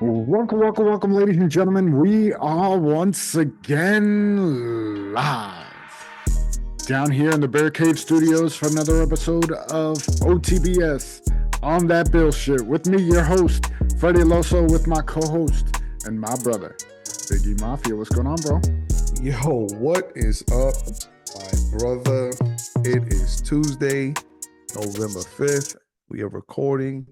Welcome, ladies and gentlemen. We are once again live down here in the Bear Cave Studios for another episode of OTBS on that Bill shit. With me, your host, Freddie Loso, with my co-host and my brother, Biggie Mafia. What's going on, bro? Yo, what is up, my brother? It is Tuesday, November 5th. We are recording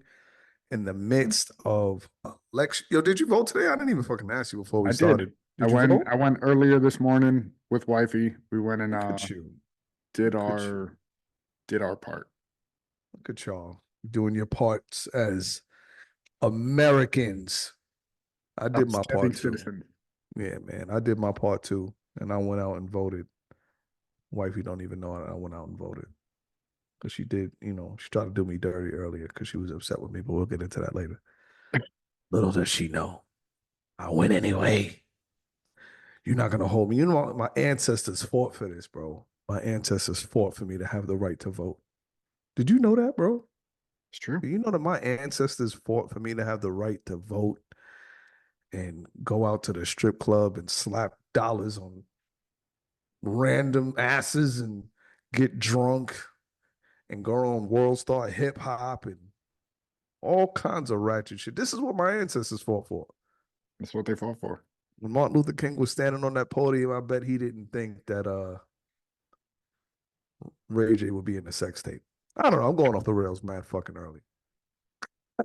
in the midst of election. Yo, did you vote today? I didn't even fucking ask you before we started. Did you vote? I went earlier this morning with wifey. We went and did our part. Look at y'all doing your parts as Americans. I did my part too. Yeah, man, I did my part too, and I went out and voted. Wifey don't even know I went out and voted. Because she did, she tried to do me dirty earlier because she was upset with me, but we'll get into that later. Little does she know, I win anyway. You're not going to hold me. You know, my ancestors fought for this, bro. My ancestors fought for me to have the right to vote. Did you know that, bro? It's true. Do you know that my ancestors fought for me to have the right to vote and go out to the strip club and slap dollars on random asses and get drunk and go on World Star Hip Hop and all kinds of ratchet shit. This is what my ancestors fought for. That's what they fought for. When Martin Luther King was standing on that podium, I bet he didn't think that Ray J would be in the sex tape. I don't know. I'm going off the rails mad fucking early.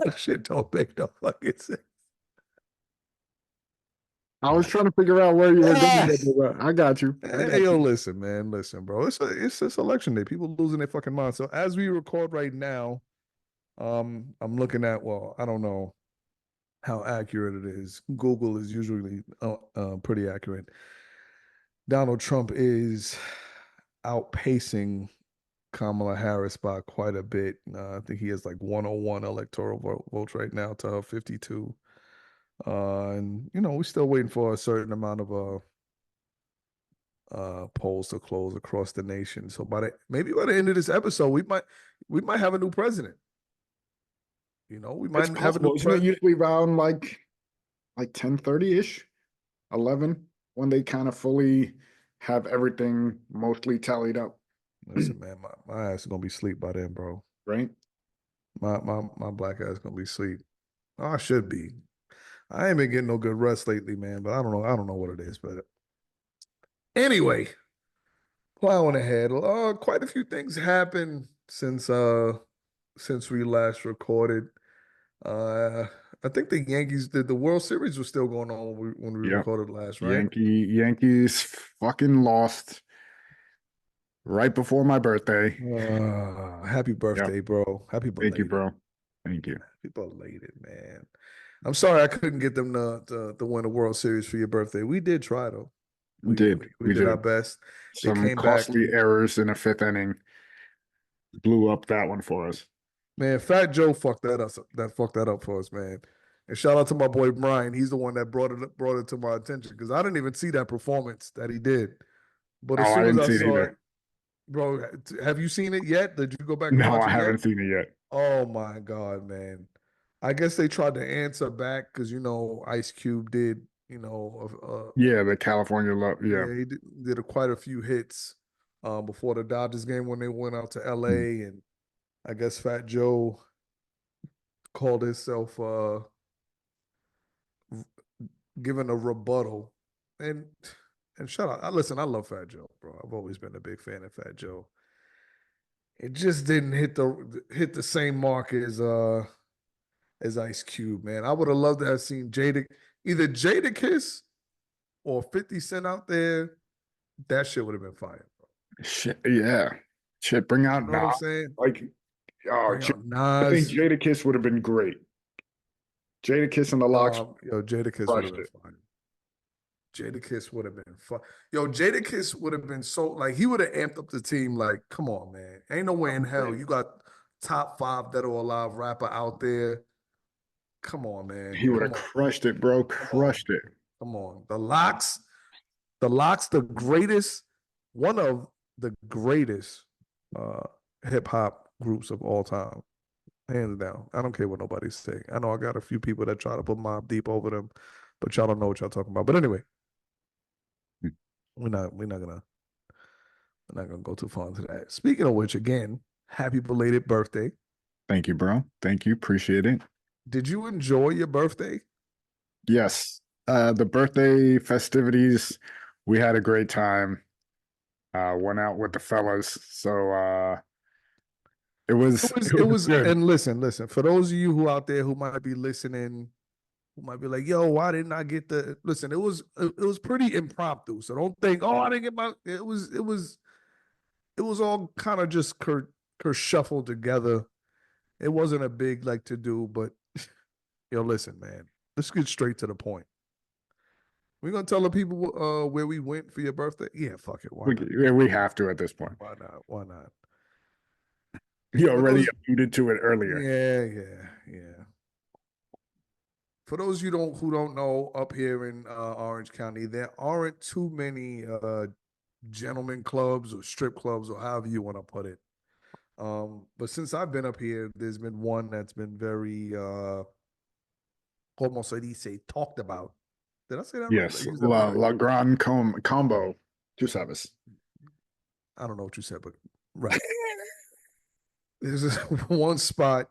That shit don't make no fucking sense. I was trying to figure out where you were going. I got you. Yo, listen, man. Listen, bro. It's election day. People losing their fucking mind. So as we record right now, I'm looking at, well, I don't know how accurate it is. Google is usually pretty accurate. Donald Trump is outpacing Kamala Harris by quite a bit. I think he has like 101 electoral votes right now to 52. And we're still waiting for a certain amount of polls to close across the nation. So maybe by the end of this episode, we might have a new president. We might have a new president. Isn't it usually around like 10:30-ish, 11, when they kind of fully have everything mostly tallied up? Listen, man, my ass is gonna be asleep by then, bro. Right? My black ass is gonna be asleep. I should be. I ain't been getting no good rest lately, man, but I don't know what it is. But anyway, plowing ahead. Quite a few things happened since we last recorded. I think the Yankees did the World Series was still going on when we recorded last, right? Yankees fucking lost right before my birthday. Happy birthday, bro. Happy birthday. Thank you, bro. Thank you. People elated, man. I'm sorry I couldn't get them to win a World Series for your birthday. We did try, though. We did our best. Some costly errors in a fifth inning blew up that one for us. Man, Fat Joe fucked that up for us, man. And shout out to my boy Brian. He's the one that brought it to my attention because I didn't even see that performance that he did. But as soon as I saw it, bro, have you seen it yet? Did you go back? No, I haven't seen it yet. Oh my God, man! I guess they tried to answer back because Ice Cube did. The California Love. Yeah, he did quite a few hits before the Dodgers game when they went out to LA, and I guess Fat Joe called himself giving a rebuttal. And shout out. Listen, I love Fat Joe, bro. I've always been a big fan of Fat Joe. It just didn't hit the same mark as Ice Cube, man. I would have loved to have seen either Jadakiss or 50 Cent out there. That shit would have been fire, bro. Shit, yeah. Shit, bring out what I'm saying? Like, I think Jadakiss would have been great. Jadakiss and the Locks. Jadakiss would have been fine. Jadakiss would have been fun. Jadakiss would have been so, like, he would have amped up the team. Like, come on, man. Ain't no way in hell you got top 5 dead or alive rapper out there. Come on, man. He would have crushed it, bro. Crushed it. Come on. The Locks, one of the greatest hip hop groups of all time. Hands down. I don't care what nobody's saying. I know I got a few people that try to put Mob Deep over them, but y'all don't know what y'all talking about. But anyway, we're not gonna go too far into that. Speaking of which, again, happy belated birthday. Thank you, bro. Thank you. Appreciate it. Did you enjoy your birthday? Yes. The birthday festivities, we had a great time. Went out with the fellas. So it It was was, it it was was, good. and listen, for those of you who out there who might be listening, who might be like, yo, why didn't I get the listen? It was pretty impromptu. So don't think, oh, I didn't get my it was all kind of just shuffled together. It wasn't a big like to do, but yo, listen, man, let's get straight to the point. We're gonna tell the people where we went for your birthday. Yeah, fuck it. Why We, not? we have to at this point. Why not? Why not? You For already those, alluded to it earlier. yeah. For those you don't who don't know, up here in Orange County, there aren't too many gentlemen clubs or strip clubs or however you want to put it. But since I've been up here, there's been one that's been very como se dice, talked about. Did I say that right? Did I Yes, use that word right? La Grande Combo. Two sabes. I don't know what you said, but right. There's this one spot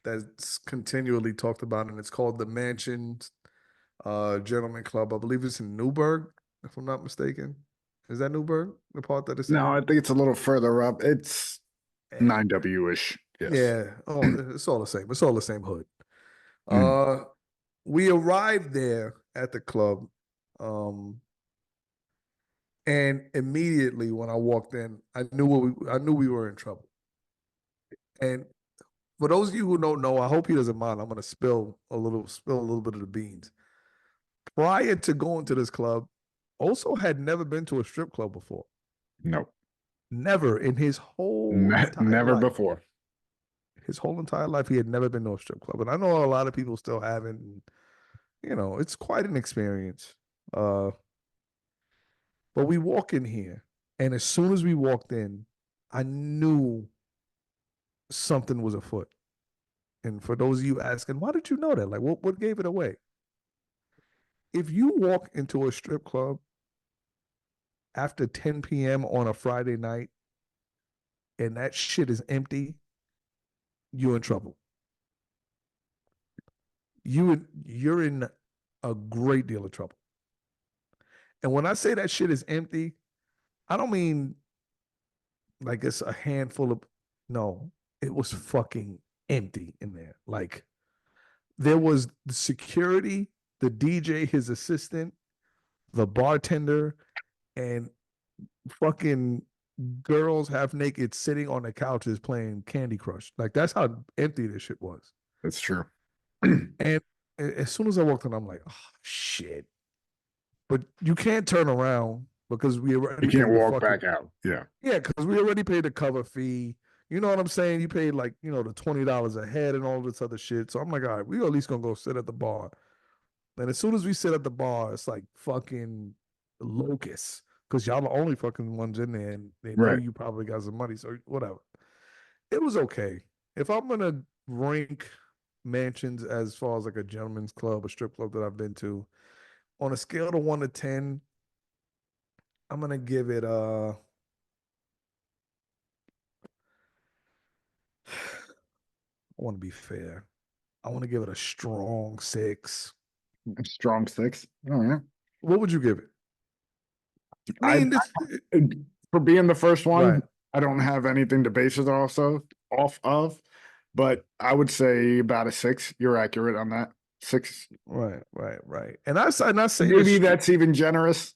that's continually talked about, and it's called the Mansion Gentleman Club. I believe it's in Newburgh, if I'm not mistaken. Is that Newburgh, the part that it's No, in? I think it's a little further up. It's Eh, 9W-ish. Yes. yeah. Oh, it's all the same. It's all the same hood. Mm. Uh, we arrived there at the club, um, and immediately when I walked in, I knew we were in trouble. And for those of you who don't know, I hope he doesn't mind. I'm gonna spill a little bit of the beans. Prior to going to this club, also had never been to a strip club before. Nope. Never in his whole entire Never life. before. His whole entire life, he had never been to a strip club. And I know a lot of people still haven't. And, it's quite an experience. Uh, but we walk in here, and as soon as we walked in, I knew something was afoot. And for those of you asking, why did you know that? Like, what gave it away? If you walk into a strip club after 10 p.m. on a Friday night and that shit is empty, you're in trouble. You're in a great deal of trouble. And when I say that shit is empty, I don't mean like it's a handful of no, it was fucking empty in there. Like there was the security, the DJ, his assistant, the bartender, and fucking girls half naked sitting on the couches playing Candy Crush. Like that's how empty this shit was. That's true. And as soon as I walked in, I'm like, oh shit. But you can't turn around because we You already can't paid the walk fucking back out. Yeah. yeah, because we already paid the cover fee. You know what I'm saying? You paid like, the $20 a head and all this other shit. So I'm like, all right, we at least gonna go sit at the bar. And as soon as we sit at the bar, it's like fucking locusts. Because y'all the only fucking ones in there and they know Right. you probably got some money. So whatever. It was okay. If I'm gonna rank mansions as far as like a gentleman's club, a strip club that I've been to, on a scale of 1 to 10, I'm gonna give it I want to be fair. I want to give it a strong 6. Strong six. Oh yeah. What would you give it? I I mean, this for being the first right, one, I don't have anything to base it also off of, but I would say about a six. You're accurate on that. Six. right. And I say Maybe this. that's even generous.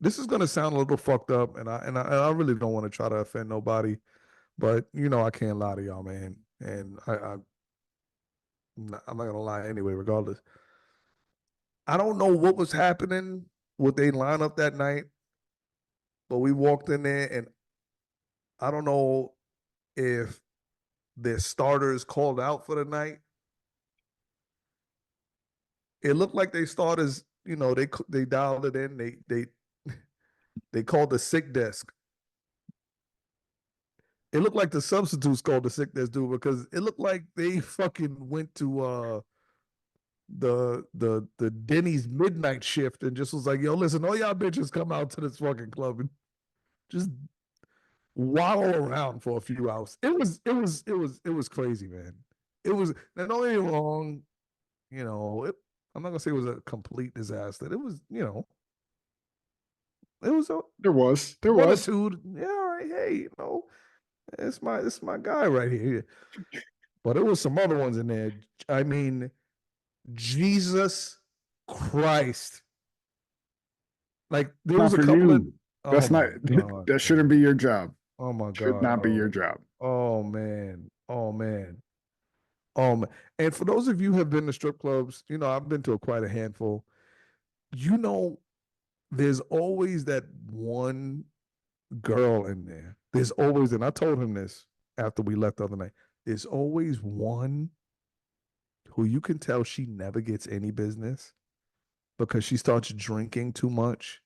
This is gonna sound a little fucked up, and I really don't want to try to offend nobody, but I can't lie to y'all, man. And I'm not gonna lie anyway, regardless. I don't know what was happening with they lineup that night, but we walked in there, and I don't know if their starters called out for the night. It looked like they starters, they dialed it in. They called the sick desk. It looked like the substitutes called the sickness dude because it looked like they fucking went to the Denny's midnight shift and just was like, yo, listen, all y'all bitches come out to this fucking club and just waddle around for a few hours. It was crazy, man. It was, and don't get me wrong, I'm not gonna say it was a complete disaster. It was, it was a There one or was. two. Yeah, all right, hey, it's my guy right here. But it was some other ones in there. I mean, Jesus Christ. Like there was Not a for couple of you. oh That's not. my God, That man. shouldn't be your job. Oh my Should God, not be your bro. job. Oh man. Oh man. Um, and for those of you who have been to strip clubs, I've been to quite a handful. You know, there's always that one girl in there. There's always, and I told him this after we left the other night. There's always one who you can tell she never gets any business because she starts drinking too much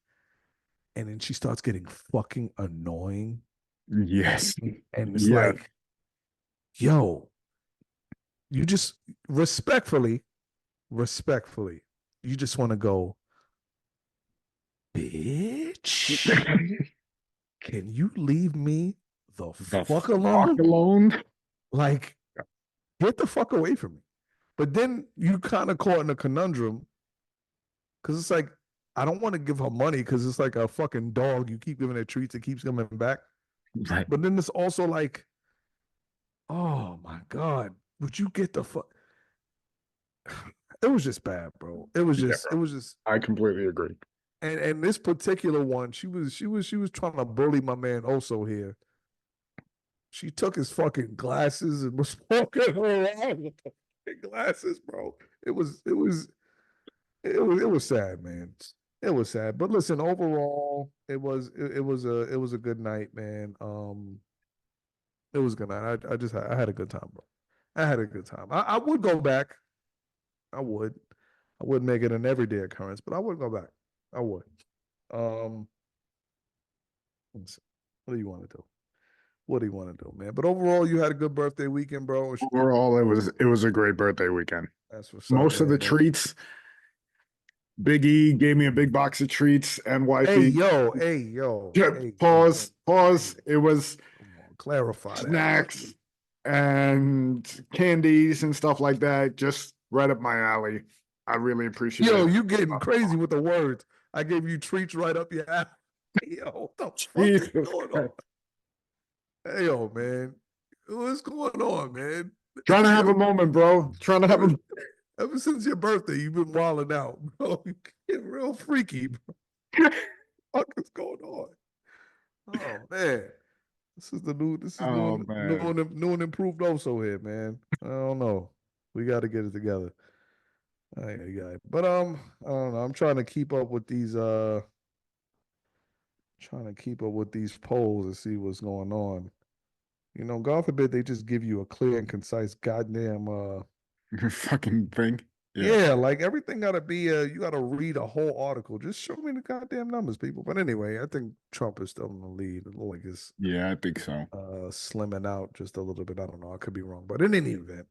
and then she starts getting fucking annoying. Yes. And it's Yes. like, yo, you just respectfully, you just want to go, bitch, can you leave me the The fuck fuck alone? alone. Like, get the fuck away from me. But then you kind of caught in a conundrum because it's like, I don't want to give her money because it's like a fucking dog. You keep giving her treats, it keeps coming back. Right. But then it's also like, oh my God, would you get the fuck? It was just bad, bro. Yeah, It bro. was just, I completely agree. and this particular one, she was trying to bully my man also here. She took his fucking glasses and was walking around with the fucking glasses, bro. It was it was it was sad, man. It was sad. But listen, overall, it was a good night, man. It was a good night. I had a good time, bro. I had a good time. I would go back. I would. I wouldn't make it an everyday occurrence, but I would go back. I would. Um, let's see. What do you want to do? What do you want to do, man? But overall, you had a good birthday weekend, bro. Overall, it was a great birthday weekend. That's what's up, Most of the man. treats, Big E gave me a big box of treats, and Hey, wifey. yo, hey, yo, Yeah, hey, yo. pause, Hey, pause. It was come on, clarify that. snacks and candies and stuff like that. Just right up my alley. I really appreciate Yo, it. you getting crazy with the words. I gave you treats right up your alley. Yo, what the fuck is Jesus going on? Christ. Hey, yo, man. What's going on, man? Trying to have a Yo, moment, bro. Trying to have ever, a ever since your birthday, you've been wilding out, bro. You get real freaky, bro. What is going on? Oh man. This is Oh man. new and improved also here, man. I don't know. We got to get it together. Yeah. But I don't know. I'm trying to keep up with these polls and see what's going on. God forbid they just give you a clear and concise goddamn Fucking thing. Yeah. yeah, like everything gotta be you gotta read a whole article. Just show me the goddamn numbers, people. But anyway, I think Trump is still in the lead. It looks like it's Yeah, I think so. slimming out just a little bit. I don't know. I could be wrong. But in any event,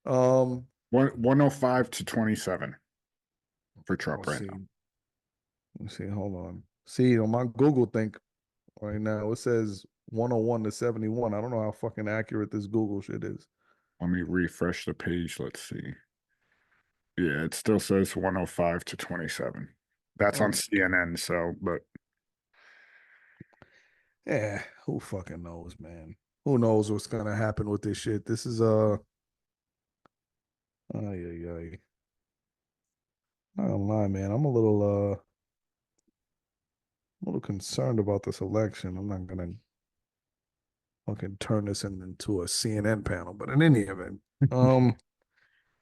um 105 to 27 for Trump let's right see. now. Let's see, hold on. See, on my Google think right now, it says 101 to 71. I don't know how fucking accurate this Google shit is. Let me refresh the page. Let's see. Yeah, it still says 105 to 27. That's on Oh, CNN, so but yeah, who fucking knows, man? Who knows what's gonna happen with this shit? This is ay, ay, ay. Not gonna lie, man. I'm a little concerned about this election. I'm not gonna fucking turn this into a CNN panel, but in any event,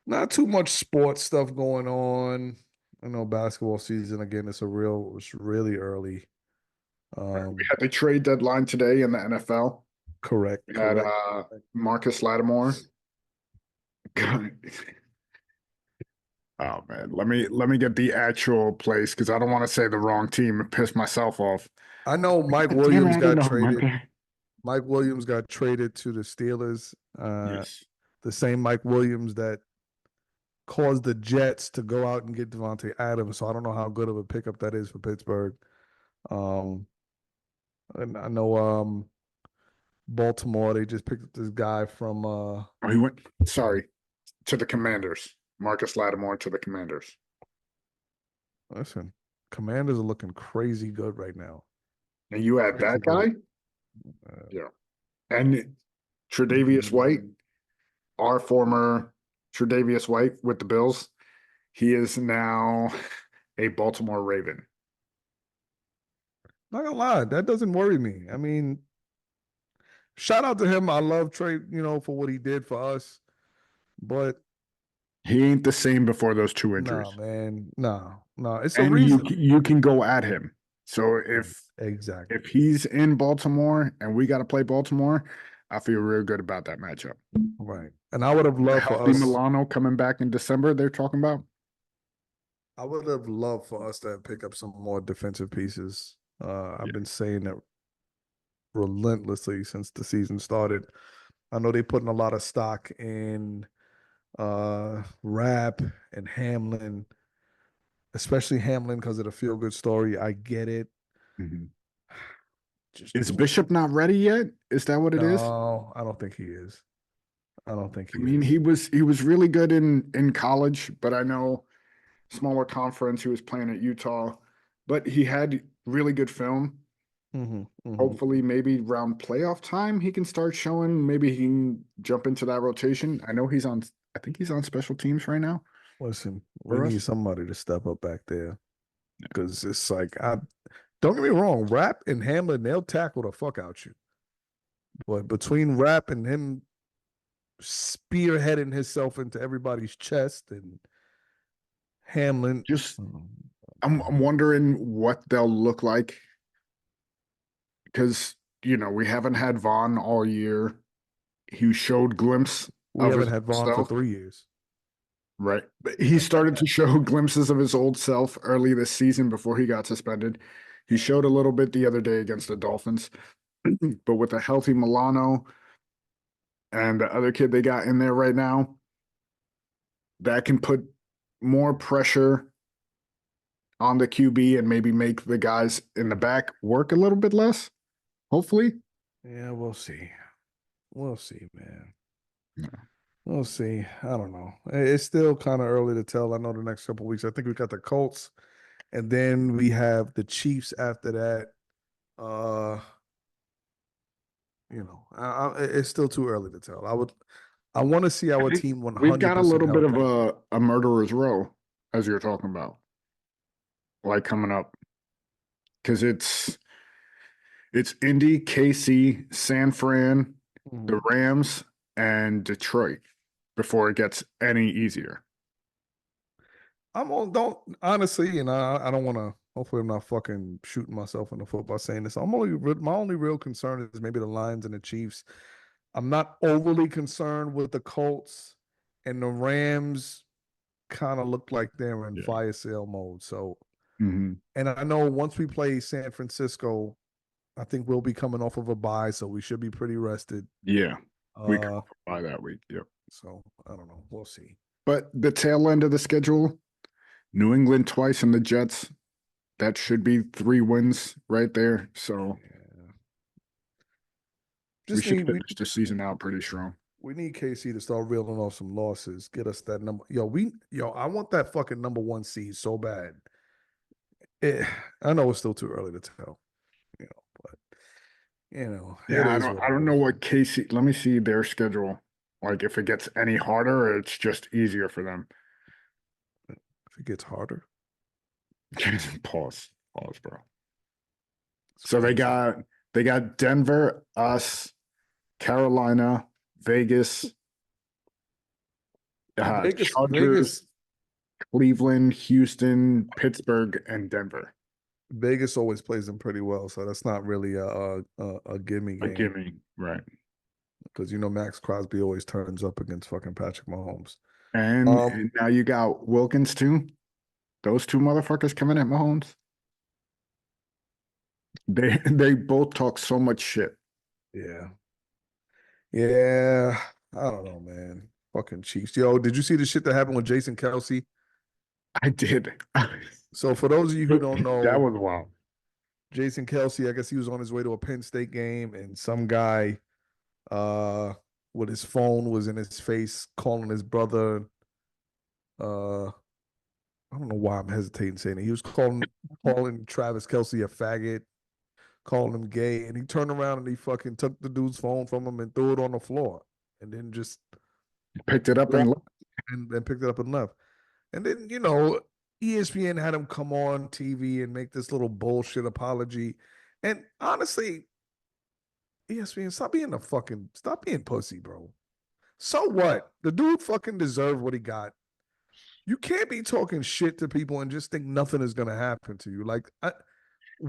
not too much sports stuff going on. I know basketball season again. It's really early. we Um, had the trade deadline today in the NFL. correct, We had correct. Marcus Lattimore. Oh man, let me get the actual place because I don't want to say the wrong team and piss myself off. I know Mike Damn it, Williams I didn't got know him right traded. there. Mike Williams got traded to the Steelers. Yes. The same Mike Williams that caused the Jets to go out and get Devontae Adams. So I don't know how good of a pickup that is for Pittsburgh. Um, and I know Baltimore, they just picked up this guy from Oh, he went, sorry, to the Commanders. Marcus Lattimore to the Commanders. listen, Commanders are looking crazy good right now. And you had Crazy that good. guy? Yeah. And Tre'Davious White, our former Tre'Davious White with the Bills, he is now a Baltimore Raven. Not gonna lie, that doesn't worry me. I mean, shout out to him. I love Trey, for what he did for us. But He ain't the same before those two nah, injuries. man, nah. It's a And you reason. you can go at him. So if Exactly. he's in Baltimore and we got to play Baltimore, I feel real good about that matchup. Right. And I would have The loved for healthy us. Milano coming back in December, they're talking about. I would have loved for us to pick up some more defensive pieces. I've Yeah. been saying that relentlessly since the season started. I know they're putting a lot of stock in Rap and Hamlin, especially Hamlin because of the feel good story. I get it. Mhm. Just Is do it. Bishop not ready yet? Is that what it is? No, I don't think he is. I don't think I he mean, is. he was really good in college, but I know smaller conference he was playing at Utah, but he had really good film. Mm-hmm. Hopefully, maybe around playoff time he can start showing. Maybe he can jump into that rotation. I know he's on. I think he's on special teams right now Listen, we for need us. somebody to step up back there because it's like I don't get me wrong, Rap and Hamlin, they'll tackle the fuck out you. But between Rap and him spearheading himself into everybody's chest and Hamlin, Just I'm wondering what they'll look like because we haven't had Vaughn all year. He showed glimpse we of haven't his had old Vaughn for self, 3 years. right? But he started to show glimpses of his old self early this season before he got suspended. He showed a little bit the other day against the Dolphins, but with a healthy Milano and the other kid they got in there right now, that can put more pressure on the QB and maybe make the guys in the back work a little bit less, hopefully. Yeah, we'll see. We'll see, man. Yeah. We'll see. I don't know. It's still kind of early to tell. I know the next couple weeks. I think we got the Colts, and then we have the Chiefs after that. Uh, it's still too early to tell. I want to see I our think team we've got a 100% little bit of healthy. a murderer's row, as you're talking about, like coming up. Because it's Indy, KC, San Fran, the Mhm. Rams, and Detroit before it gets any easier. I'm on. Don't honestly, I don't want to. Hopefully, I'm not fucking shooting myself in the foot by saying this. My only real concern is maybe the Lions and the Chiefs. I'm not overly concerned with the Colts and the Rams. Kind of look like they're in Yeah. fire sale mode. So, Hmm. and I know once we play San Francisco, I think we'll be coming off of a bye, so we should be pretty rested. Yeah. We come Uh, off a bye that week. Yep. so I don't know. We'll see. But the tail end of the schedule, New England twice and the Jets, that should be 3 wins right there. So Yeah. we Just should need finish the season out pretty strong. we need KC to start reeling off some losses. Get us that number. I want that fucking number one seed so bad. Eh, I know it's still too early to tell, but it Yeah, I is don't what I it don't know is. what Casey. Let me see their schedule. Like if it gets any harder, or it's just easier for them. If it gets harder, Pause. Pause, bro. it's So they crazy. got they got Denver, us, Carolina, Vegas, Vegas, Chargers, Vegas, Cleveland, Houston, Pittsburgh, and Denver. Vegas always plays them pretty well, so that's not really a gimme A game gimme, right? because Max Crosby always turns up against fucking Patrick Mahomes. And now you got Wilkins too. Those two motherfuckers coming at Mahomes. They both talk so much shit. Yeah. Yeah. I don't know, man. Fucking Chiefs. Yo, did you see the shit that happened with Jason Kelsey? I did. So for those of you who don't That know, was wild. Jason Kelsey, I guess he was on his way to a Penn State game, and some guy uh with his phone was in his face calling his brother I don't know why I'm hesitating saying it. He was calling Travis Kelsey a faggot, calling him gay, and he turned around and he fucking took the dude's phone from him and threw it on the floor, and then just Picked it up and walked left. and picked it up and left. And then ESPN had him come on TV and make this little bullshit apology. And honestly, ESPN, stop being pussy, bro. So what? The dude fucking deserved what he got. You can't be talking shit to people and just think nothing is gonna happen to you. Like,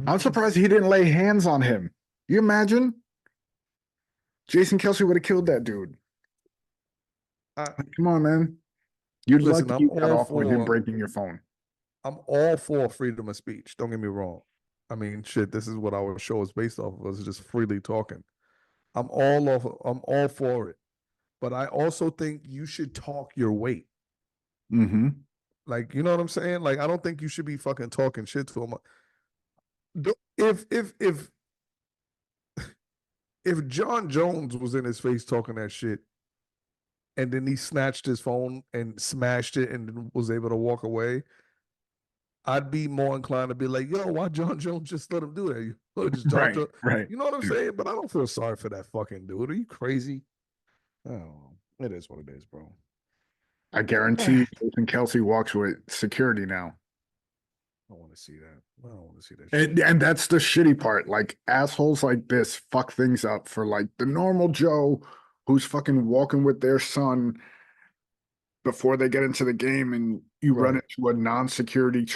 I'm surprised he didn't lay hands on him. You imagine? Jason Kelsey would have killed that dude. I Like, come on, man. You're listen. lucky you got off with him breaking your phone. I'm all for freedom of speech. Don't get me wrong. I mean, shit. This is what our show is based off of. Us just freely talking. I'm all for it. But I also think you should talk your weight. Mm-hmm. Like, you know what I'm saying? Like, I don't think you should be fucking talking shit to him. If John Jones was in his face talking that shit, and then he snatched his phone and smashed it and was able to walk away, I'd be more inclined to be like, yo, why John Jones just let him do that? You just talk Right, to, right. you know what I'm saying? But I don't feel sorry for that fucking dude. Are you crazy? I don't know. It is what it is, bro. I I guarantee Jason Kelsey walks with security now. don't want to see that. I don't want to see that shit. And that's the shitty part. Like assholes like this fuck things up for like the normal Joe who's fucking walking with their son before they get into the game, and you run Right, into a non-security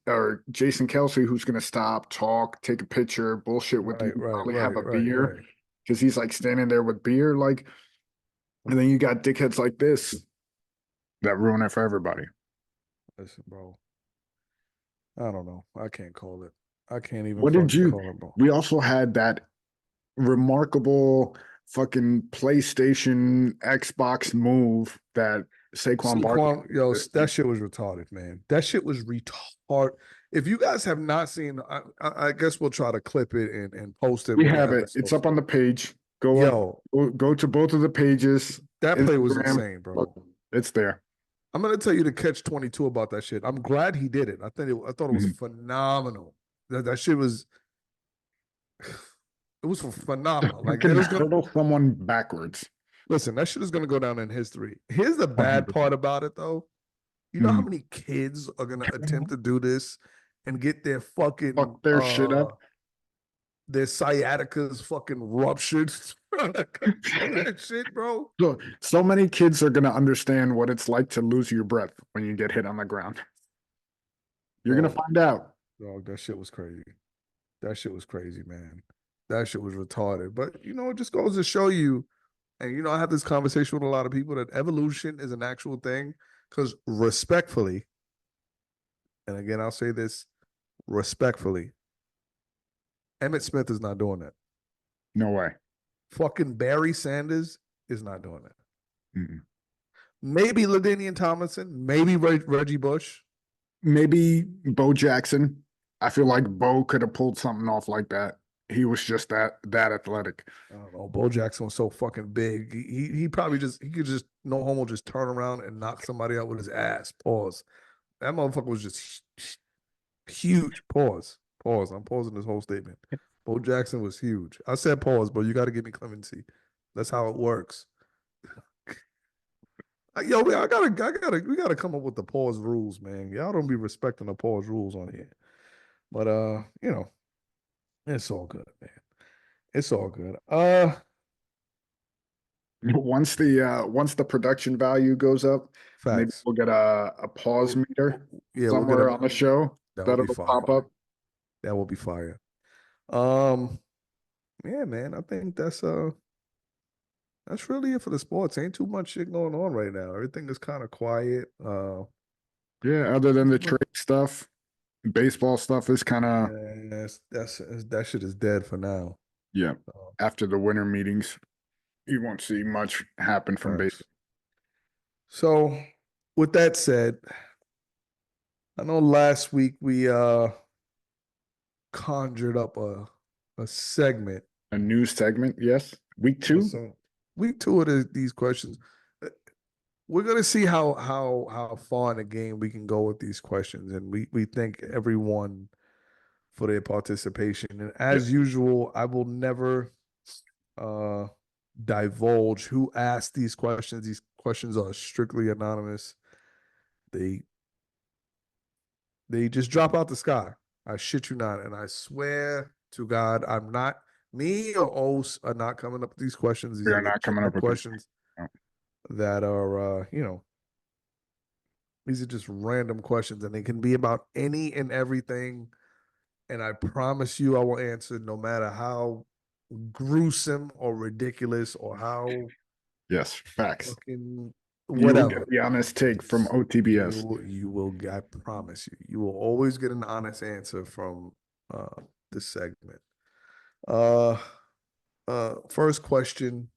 or Jason Kelsey who's gonna stop, talk, take a picture, bullshit with you, right, right, probably have right, a right, beer right. because he's like standing there with beer, like, and then you got dickheads like this that ruin it for everybody. Listen, bro. I don't know. I can't call it. I can't even What did fucking you? call it, bro. We also had that remarkable fucking PlayStation Xbox move that Saquon Barkley Saquon, yo, did. that shit was retarded, man. That shit was retarded. If you guys have not seen, I guess we'll try to clip it and post it We when the have it. It's episode. up on the page. Go up, Yo, go to both of the pages. that play was Instagram. insane, Look, bro. it's there. I'm gonna tell you the catch 22 about that shit. I'm glad he did it. I thought it was Mhm. phenomenal. That shit was it was phenomenal. You Like can that is gonna hurdle someone backwards. listen. That shit is gonna go down in history. Here's the bad 100%. part about it, though. You know how Mhm. many kids are gonna attempt to do this and get their fucking Fuck their shit up. their sciaticas fucking ruptured doing that shit, bro? So many kids are gonna understand what it's like to lose your breath when you get hit on the ground. You're gonna Bro, find out. dog, that shit was crazy. That shit was crazy, man. That shit was retarded. But it just goes to show you, and I have this conversation with a lot of people that evolution is an actual thing. Because respectfully, and again, I'll say this respectfully, Emmett Smith is not doing that. No way. Fucking Barry Sanders is not doing that. Mm-mm. Maybe LaDainian Tomlinson, maybe Reggie Bush. Maybe Bo Jackson. I feel like Bo could have pulled something off like that. He was just that athletic. I don't know. Bo Jackson was so fucking big. He probably he could just no homo just turn around and knock somebody out with his ass. Pause. That motherfucker was just huge. Pause. Pause. I'm pausing this whole statement. Bo Jackson was huge. I said pause, but you got to give me clemency. That's how it works. Yo, we gotta come up with the pause rules, man. Y'all don't be respecting the pause rules on here. But it's all good, man. It's all good. Once the production value goes up, maybe Facts. we'll get a pause meter Yeah, we'll get somewhere a on the show that will be that'll fire. pop up. That will be fire. Um, yeah, man. I think that's really it for the sports. Ain't too much shit going on right now. Everything is kind of quiet. Yeah, other than the trade stuff, baseball stuff is kind of And that shit is dead for now. Yeah. Uh, After the winter meetings, you won't see much happen from base. Facts. So, with that said, I know last week we conjured up a segment A new segment, yes. Week for two. some week two of these questions. We're gonna see how far in the game we can go with these questions, and we thank everyone for their participation. And Yeah, as usual, I will never uh divulge who asked these questions. These questions are strictly anonymous. They they just drop out the sky. I shit you not, and I swear to God, I'm not. Me or Os are not coming up with these questions. we These are are not coming up legitimate with these. questions No. that are these are just random questions, and they can be about any and everything. And I promise you, I will answer no matter how gruesome or ridiculous or how Yes, facts. fucking You will get whatever. the honest take from OTBS. You will, I promise you, you will always get an honest answer from this segment. Uh, First question: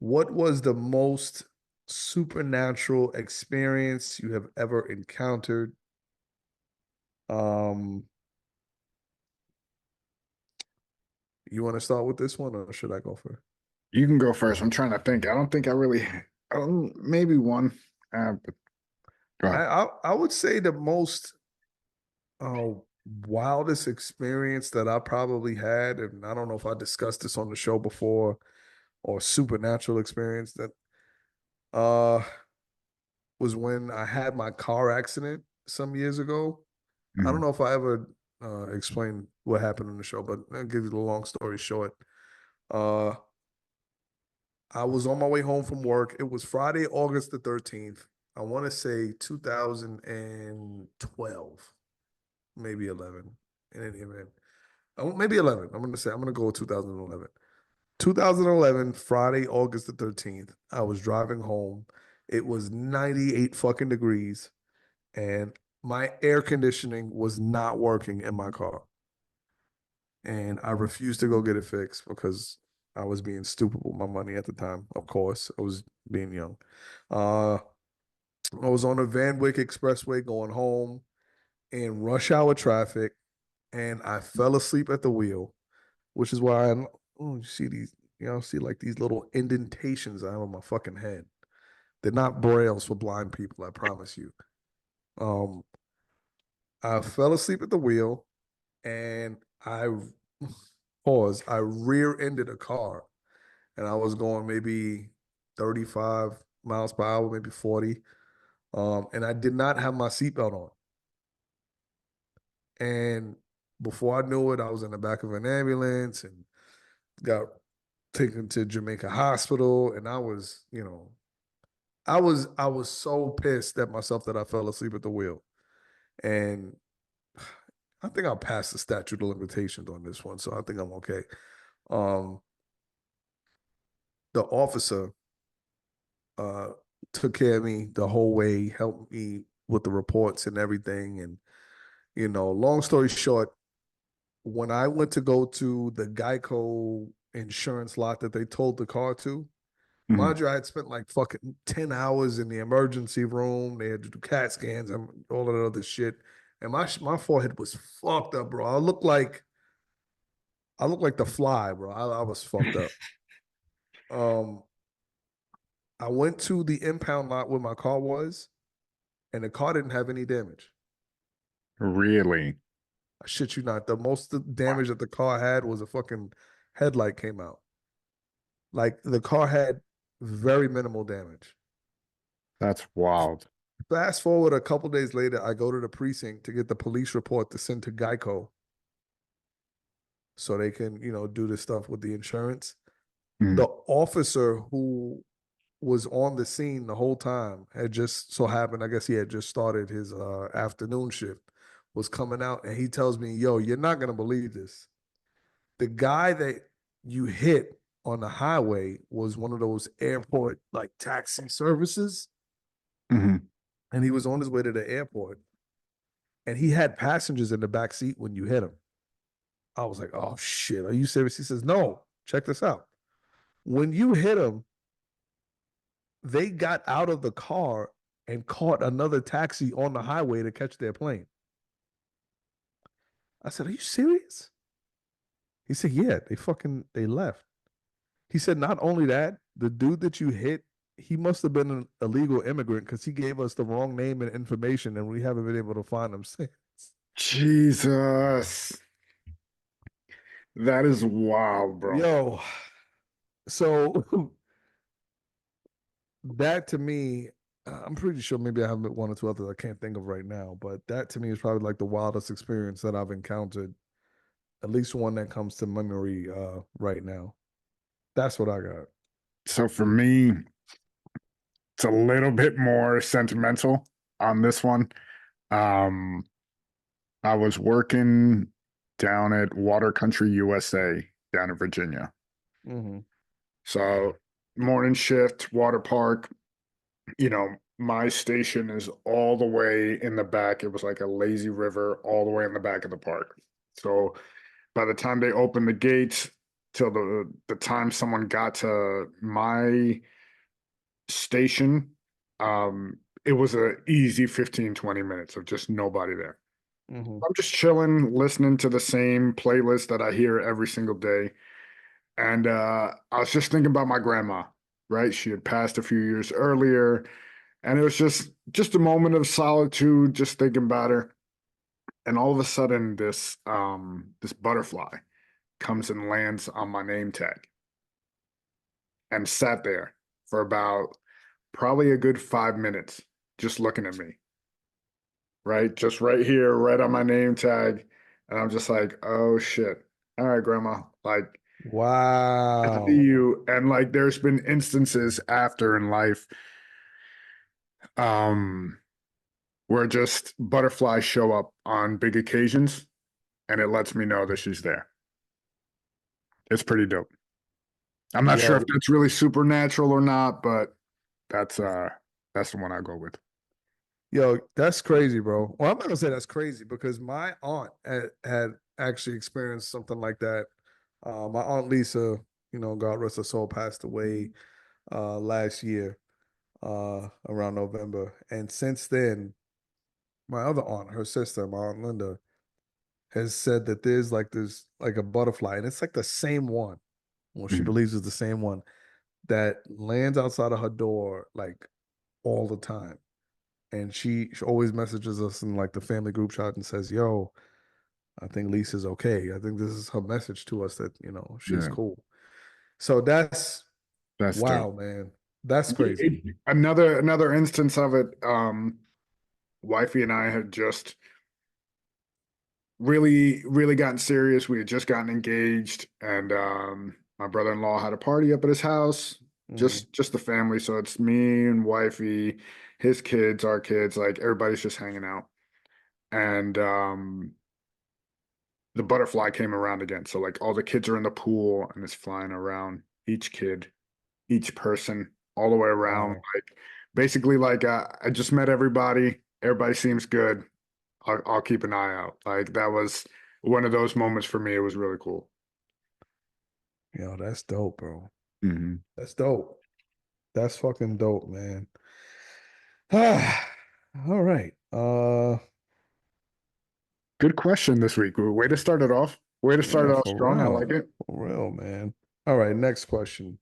what was the most supernatural experience you have ever encountered? Um, you want to start with this one, or should I go first? You can go first. I'm trying to think. I don't think I really. Maybe one. But go ahead. I would say the most uh, wildest experience that I probably had, and I don't know if I discussed this on the show before, or supernatural experience that uh was when I had my car accident some years ago. I don't Mhm. know if I ever explained what happened in the show, but I'll give you the long story short. Uh, I was on my way home from work. It was Friday, August the 13th. I want to say 2012, maybe 11 in any event. Oh, maybe 11. I'm going to go with 2011. 2011, Friday, August the 13th. I was driving home. It was 98 fucking degrees, and my air conditioning was not working in my car. And I refused to go get it fixed because I was being stupid with my money at the time. Of course, I was being young. Uh, I was on the Van Wyck Expressway going home in rush hour traffic, and I fell asleep at the wheel, which is why you see these, see like these little indentations I have on my fucking head. They're not brails for blind people, I promise you. Um, I fell asleep at the wheel, and I pause. I rear-ended a car, and I was going maybe 35 miles per hour, maybe 40. And I did not have my seatbelt on. And before I knew it, I was in the back of an ambulance and got taken to Jamaica Hospital. And I was so pissed at myself that I fell asleep at the wheel. And I think I'll pass the statute of limitations on this one, so I think I'm okay. Um, the officer uh took care of me the whole way, helped me with the reports and everything. And long story short, when I went to go to the Geico insurance lot that they towed the car to, Mhm. mind you, I had spent like fucking 10 hours in the emergency room. They had to do CAT scans and all of that other shit. And my forehead was fucked up, bro. I looked like the Fly, bro. I was fucked up. Um, I went to the impound lot where my car was, and the car didn't have any damage. Really? I shit you not. The most Wow. damage that the car had was a fucking headlight came out. Like the car had very minimal damage. That's wild. Fast forward a couple days later, I go to the precinct to get the police report to send to Geico so they can, do this stuff with the insurance. The Mhm. officer who was on the scene the whole time had just so happened, I guess he had just started his afternoon shift, was coming out, and he tells me, "Yo, you're not gonna believe this. The guy that you hit on the highway was one of those airport like taxi services, Mhm. and he was on his way to the airport, and he had passengers in the back seat when you hit him." I was like, oh shit, are you serious? He says, no, check this out. When you hit them, they got out of the car and caught another taxi on the highway to catch their plane. I said, are you serious? He said, yeah, they left. He said, not only that, the dude that you hit, he must have been an illegal immigrant because he gave us the wrong name and information, and we haven't been able to find him since. Jesus. That is wild, bro. Yo, so that to me, I'm pretty sure maybe I have one or two others I can't think of right now, but that to me is probably like the wildest experience that I've encountered. At least one that comes to memory right now. That's what I got. So for me, it's a little bit more sentimental on this one. Um, I was working down at Water Country USA down in Virginia. Mm-hmm. So morning shift, water park, my station is all the way in the back. It was like a lazy river all the way in the back of the park. So by the time they opened the gates till the time someone got to my station, it was a easy 15, 20 minutes of just nobody there. Mm-hmm. I'm just chilling, listening to the same playlist that I hear every single day. And I was just thinking about my grandma, right? She had passed a few years earlier, and it was just a moment of solitude, just thinking about her. And all of a sudden, this butterfly comes and lands on my name tag and sat there for about probably a good 5 minutes, just looking at me, right? Just right here, right on my name tag. And I'm just like, oh shit. All right, grandma. Like, I see Wow. you. And like, there's been instances after in life, um, where just butterflies show up on big occasions and it lets me know that she's there. It's pretty dope. I'm not sure if Yo, that's really supernatural or not, but that's uh that's the one I go with. yo, that's crazy, bro. Well, I'm not gonna say that's crazy because my aunt had actually experienced something like that. My aunt Lisa, God rest her soul, passed away last year around November, and since then, my other aunt, her sister, my aunt Linda, has said that there's like a butterfly, and it's like the same one. Well, she Mhm. believes it's the same one that lands outside of her door like all the time. And she always messages us in like the family group chat and says, "Yo, I think Lisa's okay. I think this is her message to us that she's Yeah, cool." So that's that's dope. wow, man. That's crazy. Another instance of it, wifey and I had just really gotten serious. We had just gotten engaged, and my brother-in-law had a party up at his house, Hmm. just the family. So it's me and wifey, his kids, our kids, like everybody's just hanging out. And the butterfly came around again. So like all the kids are in the pool and it's flying around each kid, each person, all the way around. Wow. Like basically like I just met everybody. Everybody seems good. I'll keep an eye out. Like that was one of those moments for me. It was really cool. That's dope, bro. Hmm. That's dope. That's fucking dope, man. All right. Good question this week. Way to start it off. Way to start Yeah, it off for strong. I like real. it. For real, man. All right, next question.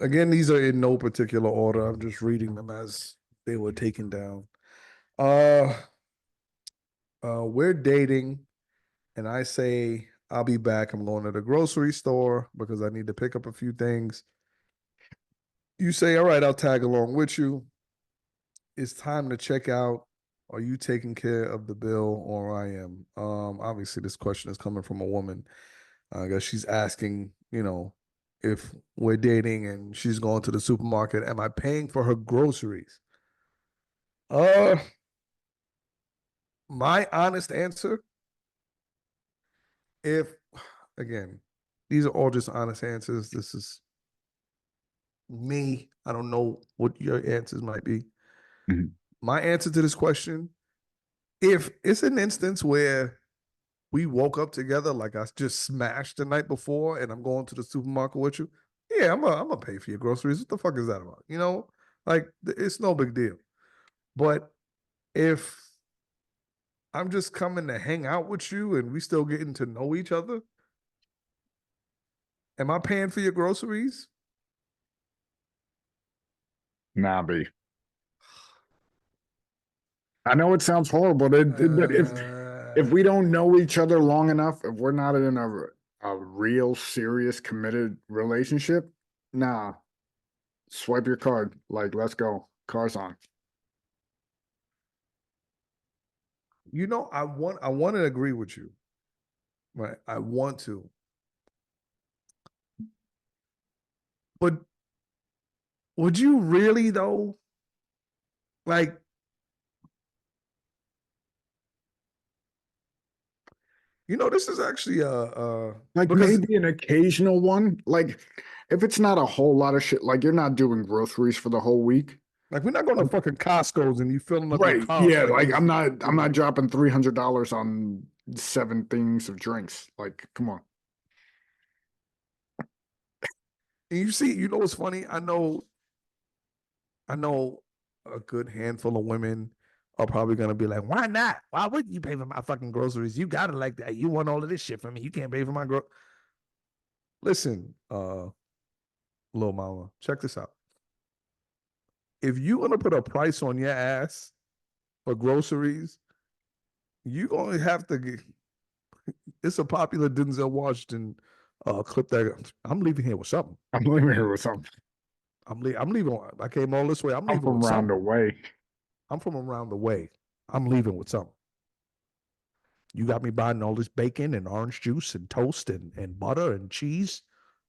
Again, these are in no particular order. I'm just reading them as they were taken down. Uh, we're dating, and I say I'll be back. I'm going to the grocery store because I need to pick up a few things. You say, all right, I'll tag along with you. It's time to check out. Are you taking care of the bill or I am? Obviously, this question is coming from a woman. I guess she's asking, if we're dating and she's going to the supermarket, am I paying for her groceries? Uh, my honest answer, if again, these are all just honest answers. This is me. I don't know what your answers might be. Mhm. My answer to this question, if it's an instance where we woke up together like I just smashed the night before and I'm going to the supermarket with you, yeah, I'm gonna pay for your groceries. What the fuck is that about? You know, like it's no big deal. But if I'm just coming to hang out with you and we still getting to know each other, am I paying for your groceries? Nah, B. I know it sounds horrible, but if Uh, we don't know each other long enough, if we're not in a real serious committed relationship, nah, swipe your card. Like, let's go. Car's on. you know, I want to agree with you. Right. I want to. But would you really though? Like, this is actually Like because maybe an occasional one. Like if it's not a whole lot of shit, like you're not doing groceries for the whole week. like we're not going to Like, fucking Costco's and you filling up your right. car Yeah, like like it's I'm not dropping $300 on 7 things of drinks. Like, come on. And you know what's funny? I know a good handful of women are probably gonna be like, why not? Why wouldn't you pay for my fucking groceries? You got it like that. You want all of this shit from me. You can't pay for my Listen, little mama, check this out. If you gonna put a price on your ass for groceries, you gonna have to get it's a popular Denzel Washington clip that I'm leaving here with something. I'm leaving here with something. I'm leaving. I came all this way. I'm I'm leaving with from round something. the way. I'm from around the way. I'm leaving with something. You got me buying all this bacon and orange juice and toast and butter and cheese.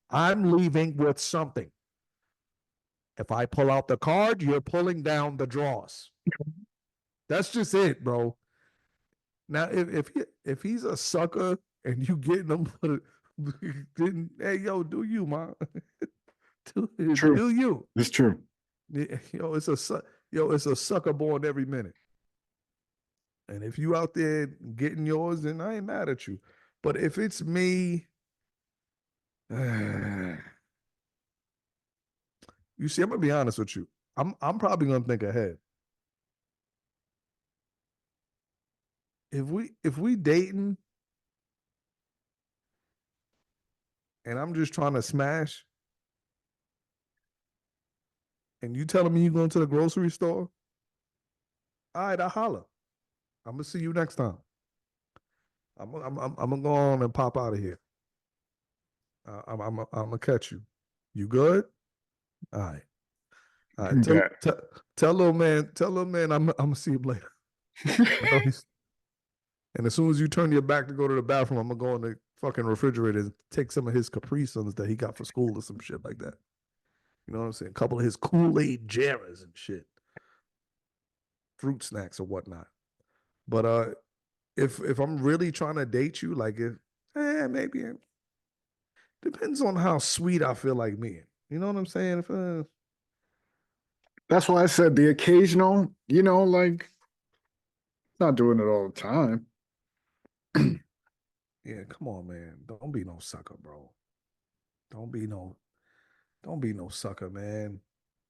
I'm leaving with something. If I pull out the card, you're pulling down the drawers. That's just it, bro. Now, if he's a sucker and you getting him, then hey, yo, do you, man? True. Do you? It's true. Yo, it's a sucker born every minute. And if you out there getting yours, then I ain't mad at you. But if it's me, you see, I'm gonna be honest with you. I'm probably gonna think ahead. If we dating and I'm just trying to smash, and you telling me you going to the grocery store, all right, I holler. I'm gonna see you next time. I'm gonna go on and pop out of here. I'm gonna catch you. You good? All right. All right. Tell Bet. tell tell little man I'm gonna see him later. I know he's and as soon as you turn your back to go to the bathroom, I'm gonna go in the fucking refrigerator and take some of his Capri Suns that he got for school or some shit like that. You know what I'm saying? A couple of his Kool-Aid Jarras and shit, fruit snacks or whatnot. But if I'm really trying to date you, like if maybe it depends on how sweet I feel like me. You know what I'm saying? If That's why I said the occasional, like not doing it all the time. yeah, come on, man. Don't be no sucker, bro. Don't be no don't be no sucker, man.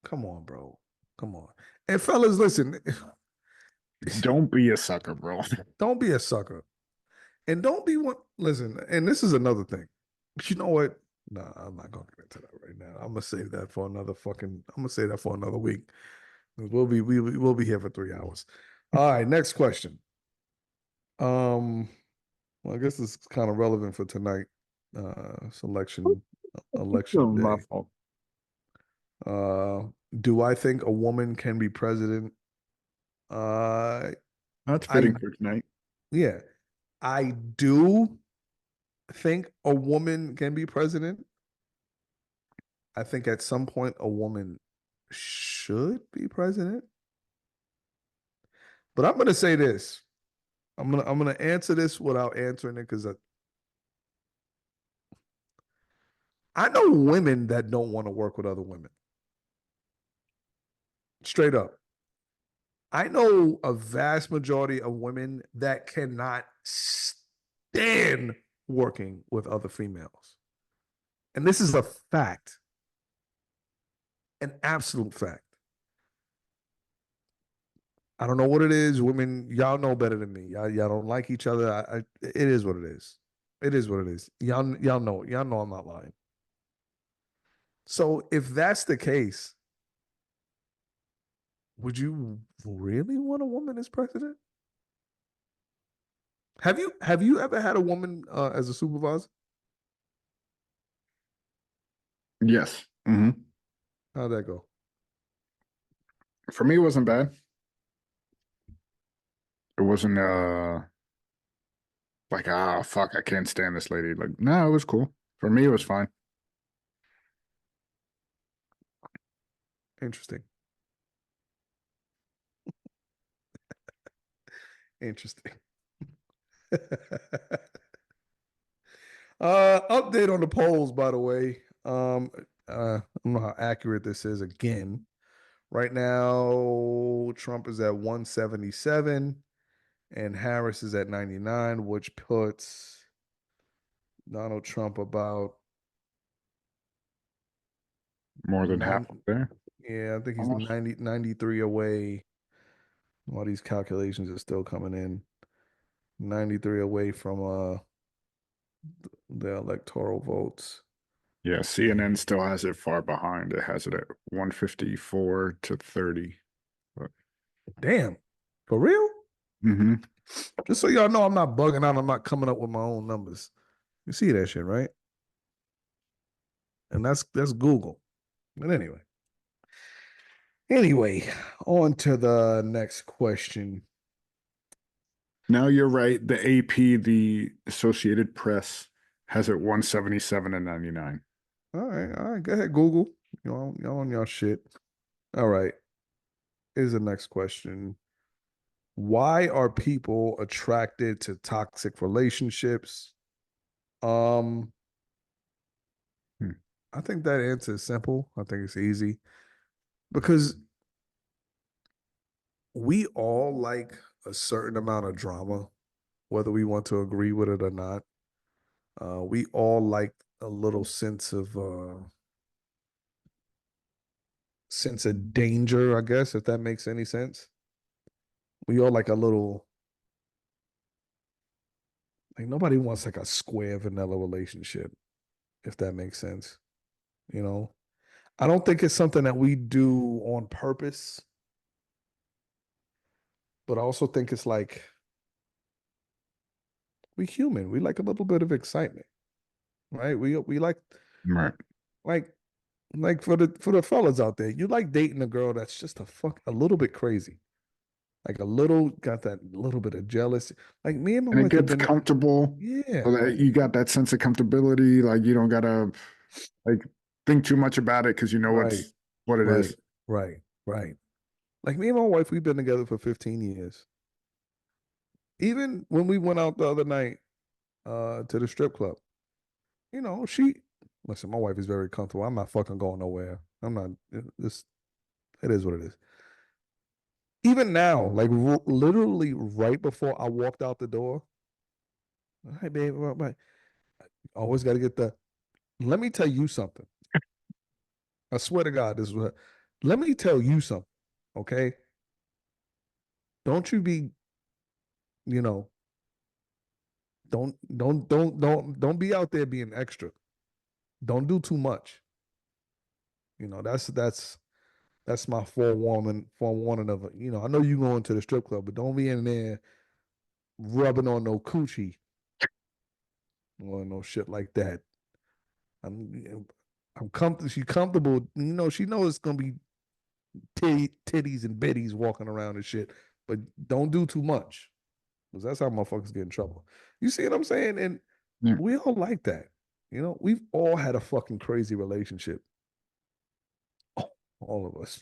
Come on, bro. Come on. And fellas, listen, Don't be a sucker, bro. don't be a sucker. And don't be one. Listen, and this is another thing. You know what? Nah, I'm not gonna get into that right now. I'm gonna save that for another fucking. I'm gonna save that for another week. We'll be here for 3 hours. All right, next question. Um, well, I guess this is kind of relevant for tonight. Selection election My day. fault. Uh, do I think a woman can be president? Uh, That's I fitting for tonight. yeah, I do think a woman can be president. I think at some point a woman should be president. But I'm gonna say this. I'm gonna answer this without answering it because I know women that don't want to work with other women. Straight up. I know a vast majority of women that cannot than working with other females. And this is a fact, an absolute fact. I don't know what it is. Women, y'all know better than me. Y'all don't like each other. It is what it is. It is what it is. Y'all know. Y'all know I'm not lying. So if that's the case, would you really want a woman as president? Have you ever had a woman as a supervisor? Yes. Hmm. How'd that go? For me, it wasn't bad. It wasn't like, ah, fuck, I can't stand this lady. Like, no, it was cool. For me, it was fine. Interesting. Interesting. Update on the polls, by the way. I don't know how accurate this is again. Right now, Trump is at 177 and Harris is at 99, which puts Donald Trump about More than half nine. up there, Yeah, I think he's almost. 93 away. All these calculations are still coming in. 93 away from the electoral votes. Yeah, CNN still has it far behind. It has it at 154 to 30. But Damn. For real? hmm Just so y'all know, I'm not bugging out. I'm not coming up with my own numbers. You see that shit, right? And that's Google. But anyway, on to the next question. Now you're right. The AP, the Associated Press, has it 177 and 99. All right, go ahead, Google. Y'all on y'all shit. All right, here's the next question. Why are people attracted to toxic relationships? Um, Hmm. I think that answer is simple. I think it's easy because we all like a certain amount of drama, whether we want to agree with it or not. We all like a little sense of danger, I guess, if that makes any sense. We all like a little like nobody wants like a square vanilla relationship, if that makes sense. You know, I don't think it's something that we do on purpose, but I also think it's like we human. We like a little bit of excitement, right? We Right. like like for the fellas out there, you like dating a girl that's just a little bit crazy. Like a little got that little bit of jealousy. Like me and my And it wife have gets been comfortable yeah, so that you got that sense of comfortability. Like you don't gotta like think too much about it because you know right, what it right, is. right. Like me and my wife, we've been together for 15 years. Even when we went out the other night to the strip club, she listen, my wife is very comfortable. I'm not fucking going nowhere. I'm not this it is what it is. Even now, like literally right before I walked out the door, hi babe, always got to get the let me tell you something. I swear to God, this is what let me tell you something. Okay. Don't you be, you know, don't be out there being extra. Don't do too much. That's my forewarning of it. I know you going to the strip club, but don't be in there rubbing on no coochie or no shit like that. I'm comfortable. She's comfortable. She knows it's gonna be titties and bitties walking around and shit. But don't do too much because that's how motherfuckers get in trouble. You see what I'm saying? And Yeah. we all like that. We've all had a fucking crazy relationship. All of us.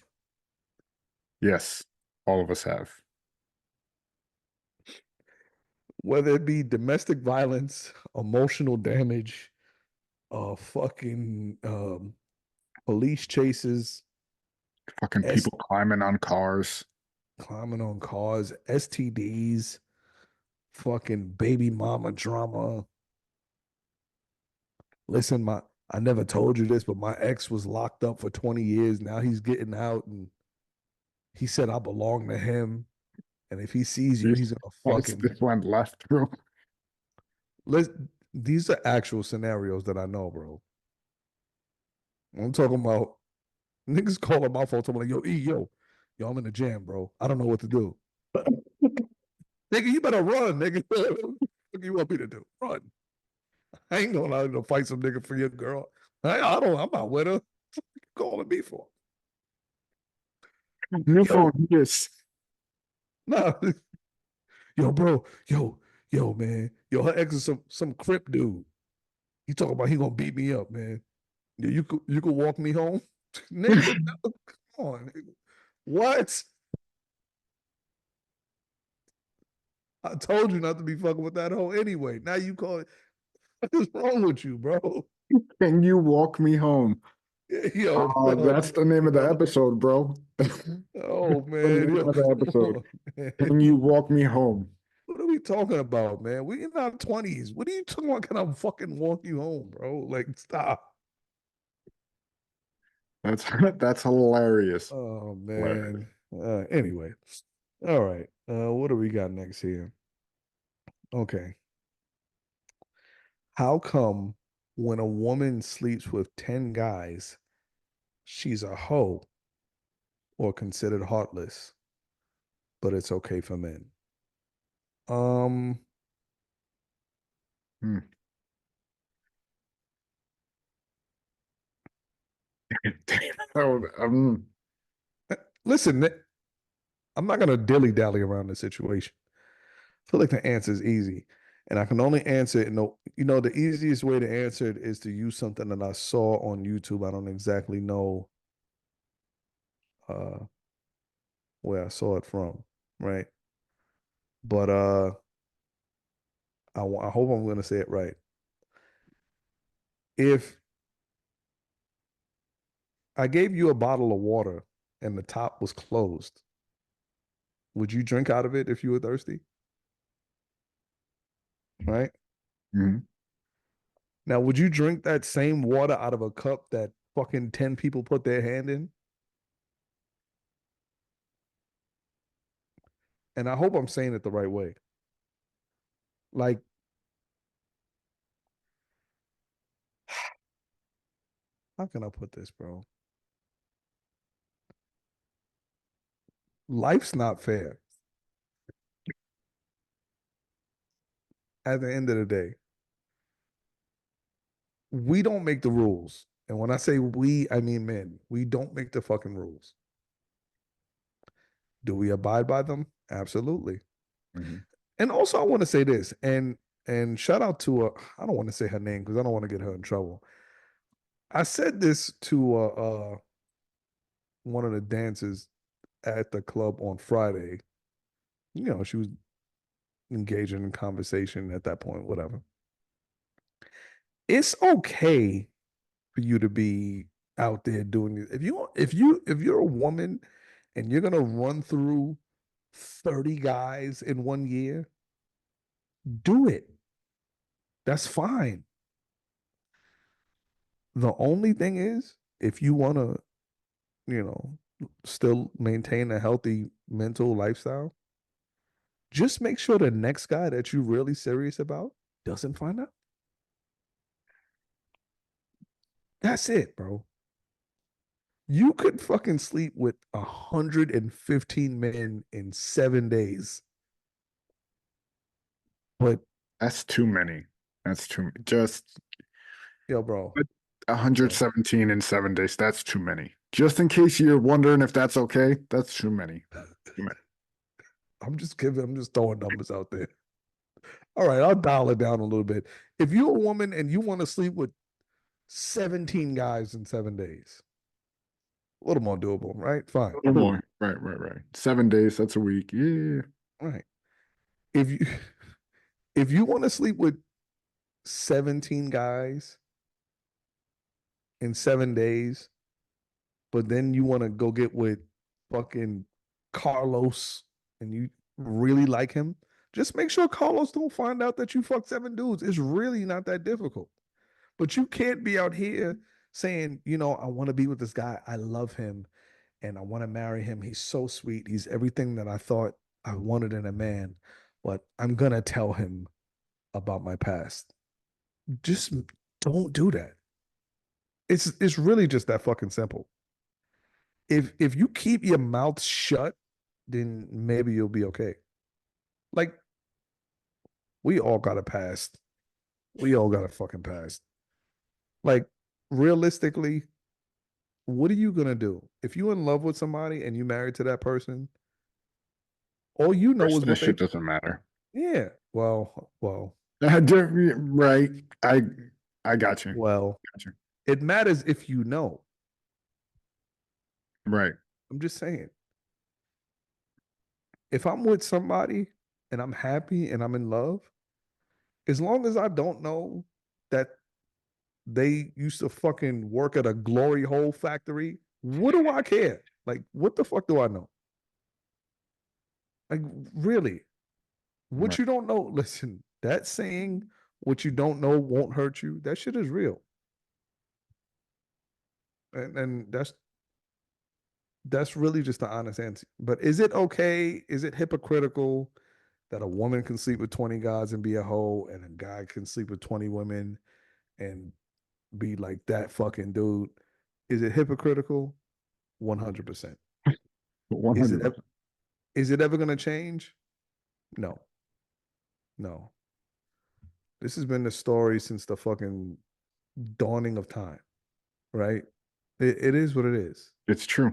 Yes, all of us have. Whether it be domestic violence, emotional damage, fucking police chases, Fucking S people climbing on cars. climbing on cars, STDs, fucking baby mama drama. Listen, I never told you this, but my ex was locked up for 20 years. Now he's getting out and he said I belong to him. And if he sees you, he's gonna What's fucking this one left through? let these are actual scenarios that I know, bro. I'm talking about niggas calling my phone, talking like, yo, I'm in the jam, bro. I don't know what to do. Nigga, you better run, nigga. What you want me to do? Run. I ain't going out to fight some nigga for your girl. I'm not with her. What you calling me for? New Yo, phone, yes. nah, yo, bro, yo, man. Yo, her ex is some crip dude. He talking about he gonna beat me up, man. Yeah, you could walk me home, nigga. Come on, nigga. What? I told you not to be fucking with that hoe anyway. Now you call it. What is wrong with you, bro? Can you walk me home? Yo, no, That's the name of the yo. episode, bro. Oh The man, name yo, of the come episode. on, man. Can you walk me home? What are we talking about, man? We in our 20s. What are you talking about? Can I fucking walk you home, bro? Like, stop. That's that's hilarious. Oh Hilarious. man. Anyway. All right. What do we got next here? Okay. How come when a woman sleeps with 10 guys, she's a hoe or considered heartless, but it's okay for men? Um, Hmm. Damn. Oh, listen, I'm not gonna dilly dally around the situation. I feel like the answer is easy, and I can only answer it. The easiest way to answer it is to use something that I saw on YouTube. I don't exactly know uh, where I saw it from, right? But I hope I'm gonna say it right. If I gave you a bottle of water and the top was closed, would you drink out of it if you were thirsty? Right? mhm. Now, would you drink that same water out of a cup that fucking 10 people put their hand in? And I hope I'm saying it the right way. Like, how can I put this, bro? Life's not fair at the end of the day. We don't make the rules. And when I say we, I mean men. We don't make the fucking rules. Do we abide by them? Absolutely. Mhm. And also, I want to say this, and shout out to I don't want to say her name because I don't want to get her in trouble. I said this to one of the dancers at the club on Friday. She was engaging in conversation at that point, whatever. It's okay for you to be out there doing it. If you're a woman and you're gonna run through 30 guys in 1 year, do it. That's fine. The only thing is, if you want to, you know, still maintain a healthy mental lifestyle, just make sure the next guy that you're really serious about doesn't find out. That's it, bro. You could fucking sleep with 115 men in 7 days, but That's too many. That's too just yo, bro, 117 in 7 days. That's too many. Just in case you're wondering if that's okay, that's too many. Too many. I'm just throwing numbers out there. All right, I'll dial it down a little bit. If you're a woman and you want to sleep with 17 guys in 7 days, a little more doable, right? A Fine. little more. Right, right, right. 7 days, that's a week. Yeah. All right. If you if you want to sleep with 17 guys in 7 days, but then you want to go get with fucking Carlos and you really like him, Just make sure Carlos don't find out that you fucked 7 dudes. It's really not that difficult. But you can't be out here saying, I want to be with this guy. I love him and I want to marry him. He's so sweet. He's everything that I thought I wanted in a man. But I'm going to tell him about my past. Just don't do that. It's really just that fucking simple. If you keep your mouth shut, then maybe you'll be okay. Like we all got a past. We all got a fucking past. Like realistically, what are you gonna do if you're in love with somebody and you married to that person? All you know Rest is of this what they. shit doesn't matter. Yeah. Well, Right. I got you. well. Got you. It matters if you know. Right. I'm just saying. If I'm with somebody and I'm happy and I'm in love, as long as I don't know that they used to fucking work at a glory hole factory, what do I care? Like, what the fuck do I know? Like, really? What Right. you don't know, listen, that saying, what you don't know won't hurt you, that shit is real. And that's really just the honest answer. But is it okay? Is it hypocritical that a woman can sleep with 20 guys and be a hoe and a guy can sleep with 20 women and be like that fucking dude? Is it hypocritical? 100%. Is it 100%. is it ever going to change? No. No. This has been the story since the fucking dawning of time, right? It is what it is. It's true.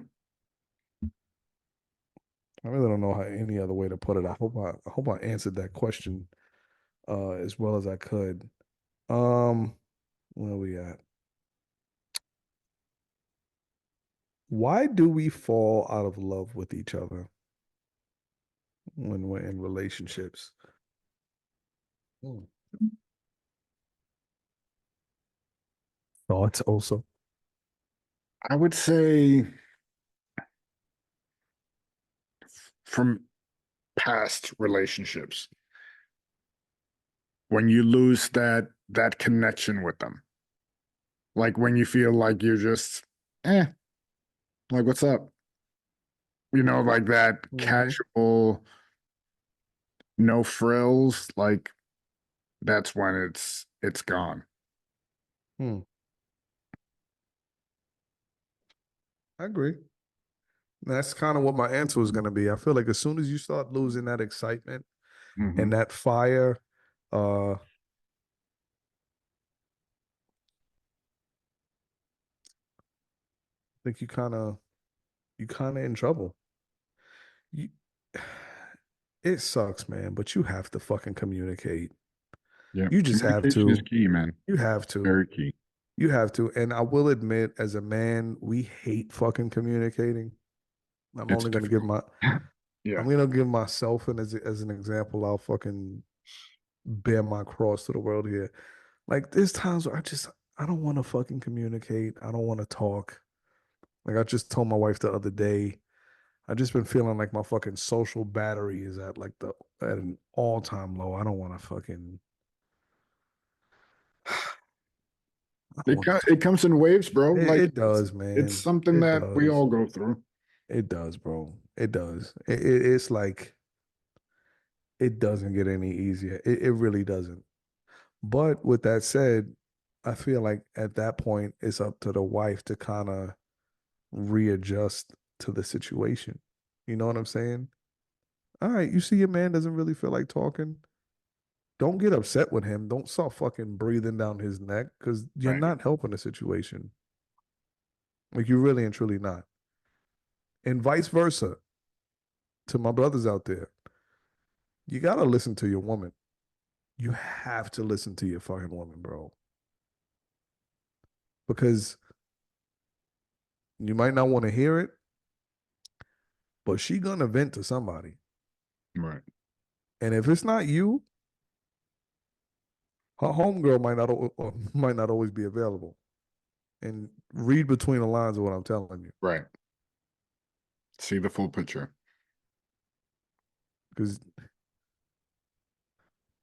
I really don't know how any other way to put it. I hope I answered that question as well as I could. Where are we at? Why do we fall out of love with each other when we're in relationships? Hmm. Thoughts also? I would say from past relationships, when you lose that connection with them, like when you feel like you're just, like what's up? Like that Mm-hmm. casual, no frills, like that's when it's gone. Hmm. I agree. That's kind of what my answer was going to be. I feel like as soon as you start losing that excitement Hmm. and that fire, I think you kind of in trouble. You, it sucks, man, but you have to fucking communicate. Yeah, You just have communication is to. key, man. You have to. Very key. You have to. And I will admit, as a man, we hate fucking communicating. I'm It's only gonna give difficult. my Yeah. I'm gonna give myself and as an example. I'll fucking bear my cross to the world here. Like there's times where I don't want to fucking communicate. I don't want to talk. Like I just told my wife the other day, I just been feeling like my fucking social battery is at an all-time low. I don't want to fucking I don't It want to it talk. comes in waves, bro. Like It does, it's man. something It that we does. all go through. It does, bro. It does. It's like it doesn't get any easier. It really doesn't. But with that said, I feel like at that point it's up to the wife to kind of readjust to the situation. You know what I'm saying? All right, you see your man doesn't really feel like talking. Don't get upset with him. Don't start fucking breathing down his neck because you're Right. not helping the situation. Like you really and truly not. And vice versa to my brothers out there. You gotta listen to your woman. You have to listen to your fucking woman, bro. Because you might not want to hear it, but she gonna vent to somebody. Right. And if it's not you, her homegirl might not always be available. And read between the lines of what I'm telling you. Right. See the full picture. Because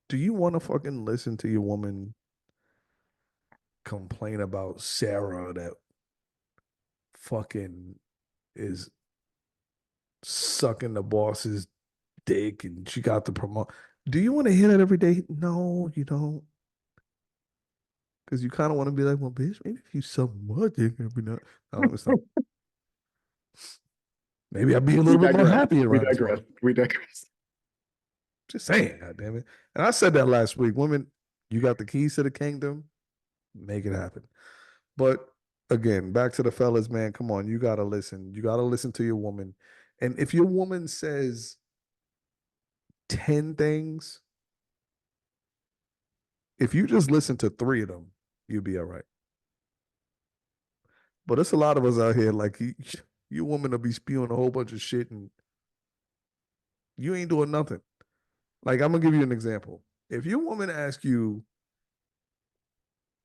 Do you want to fucking listen to your woman complain about Sarah that fucking is sucking the boss's dick and she got the promote? Do you want to hear that every day? No, you don't. Because you kind of want to be like, well, bitch, maybe if you suck my dick every night. No, it's not. Maybe I'd be a We little bit more digress. happy We around this digress. mother. We digress. Just saying, God damn it. And I said that last week. Women, you got the keys to the kingdom, make it happen. But again, back to the fellas, man. Come on, you gotta listen. You gotta listen to your woman. And if your woman says 10 things, if you just listen to 3 of them, you'll be all right. But it's a lot of us out here, like your woman will be spewing a whole bunch of shit and you ain't doing nothing. Like, I'm gonna give you an example. If your woman asks you,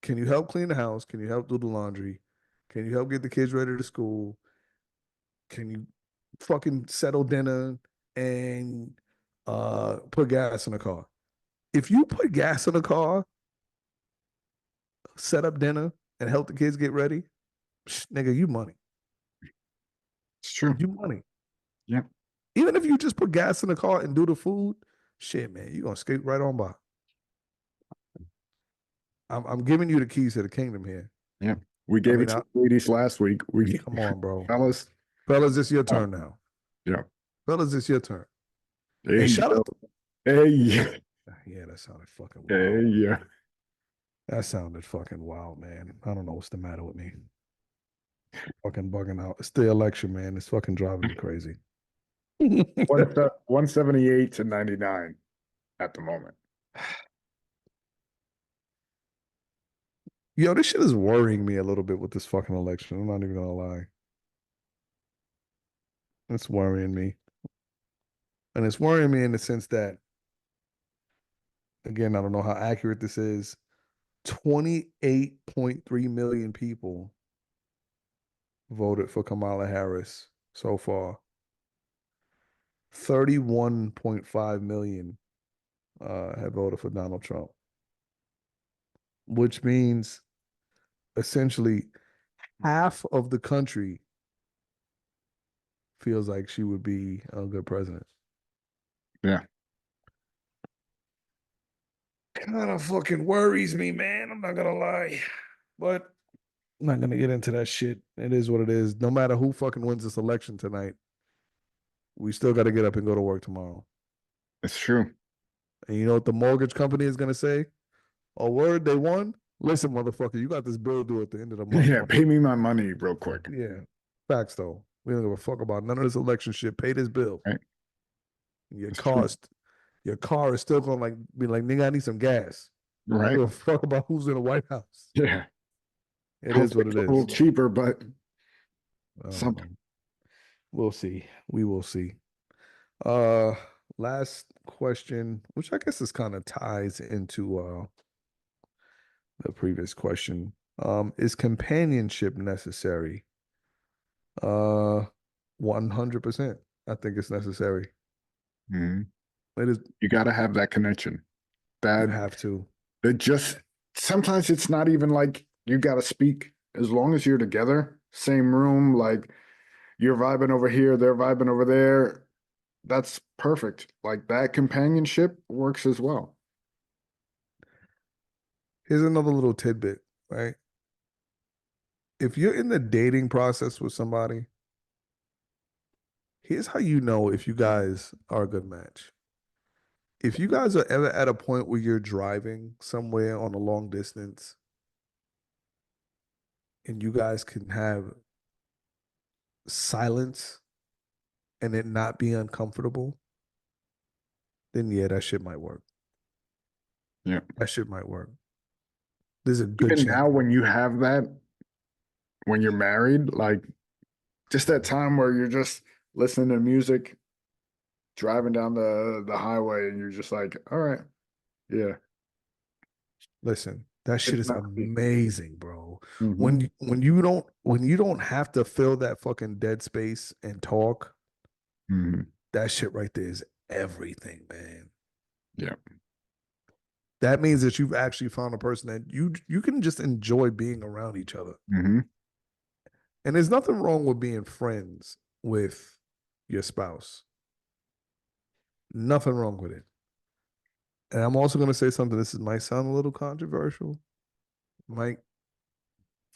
can you help clean the house? Can you help do the laundry? Can you help get the kids ready to school? Can you fucking settle dinner and put gas in the car? If you put gas in the car, set up dinner, and help the kids get ready, nigga, you money. It's true. You money. Yeah. Even if you just put gas in the car and do the food, shit, man, you're gonna skate right on by. I'm giving you the keys to the kingdom here. Yeah. We gave it to the ladies last week. Come on, bro. Fellas. Fellas, it's your turn now. Yeah. Fellas, it's your turn. Hey, And shout out. Hey, yeah. Yeah, that sounded fucking wild. Hey, yeah. That sounded fucking wild, man. I don't know what's the matter with me. Fucking bugging out. It's the election, man. It's fucking driving me crazy. 178 to 99 at the moment. Yo, this shit is worrying me a little bit with this fucking election. I'm not even gonna lie. It's worrying me. And it's worrying me in the sense that, again, I don't know how accurate this is. 28.3 million people voted for Kamala Harris so far. 31.5 million have voted for Donald Trump, which means essentially half of the country feels like she would be a good president. Yeah. Kind of fucking worries me, man. I'm not gonna lie. But I'm not gonna get into that shit. It is what it is. No matter who fucking wins this election tonight, we still got to get up and go to work tomorrow. It's true. And you know what the mortgage company is gonna say? A word, they won. Listen, motherfucker, you got this bill due at the end of the month. Yeah, pay me my money real quick. Yeah. Facts though. We don't give a fuck about none of this election shit. Pay this bill. Right. Your car is still gonna be like, nigga, I need some gas. Right. I don't give a fuck about who's in the White House. Yeah. It is what it is. A little cheaper, but something. We'll see. We will see. Last question, which I guess this kind of ties into the previous question. Is companionship necessary? 100%. I think it's necessary. Mm-hmm. It is. You got to have that connection. You have to. It just sometimes it's not even like you got to speak. As long as you're together, same room, like you're vibing over here, they're vibing over there. That's perfect. Like that companionship works as well. Here's another little tidbit, right? If you're in the dating process with somebody, here's how you know if you guys are a good match. If you guys are ever at a point where you're driving somewhere on a long distance and you guys can have silence and it not be uncomfortable, then yeah, that shit might work. Yeah. That shit might work. There's a good Even chance. now when you have that, when you're married, like just that time where you're just listening to music, driving down the highway, and you're just like, all right, yeah. Listen, that shit is amazing, bro. Mm-hmm. When you don't have to fill that fucking dead space and talk, Mm-hmm. that shit right there is everything, man. Yeah. that means that you've actually found a person that you can just enjoy being around each other. Hmm. And there's nothing wrong with being friends with your spouse. Nothing wrong with it. And I'm also going to say something. Might sound a little controversial. Might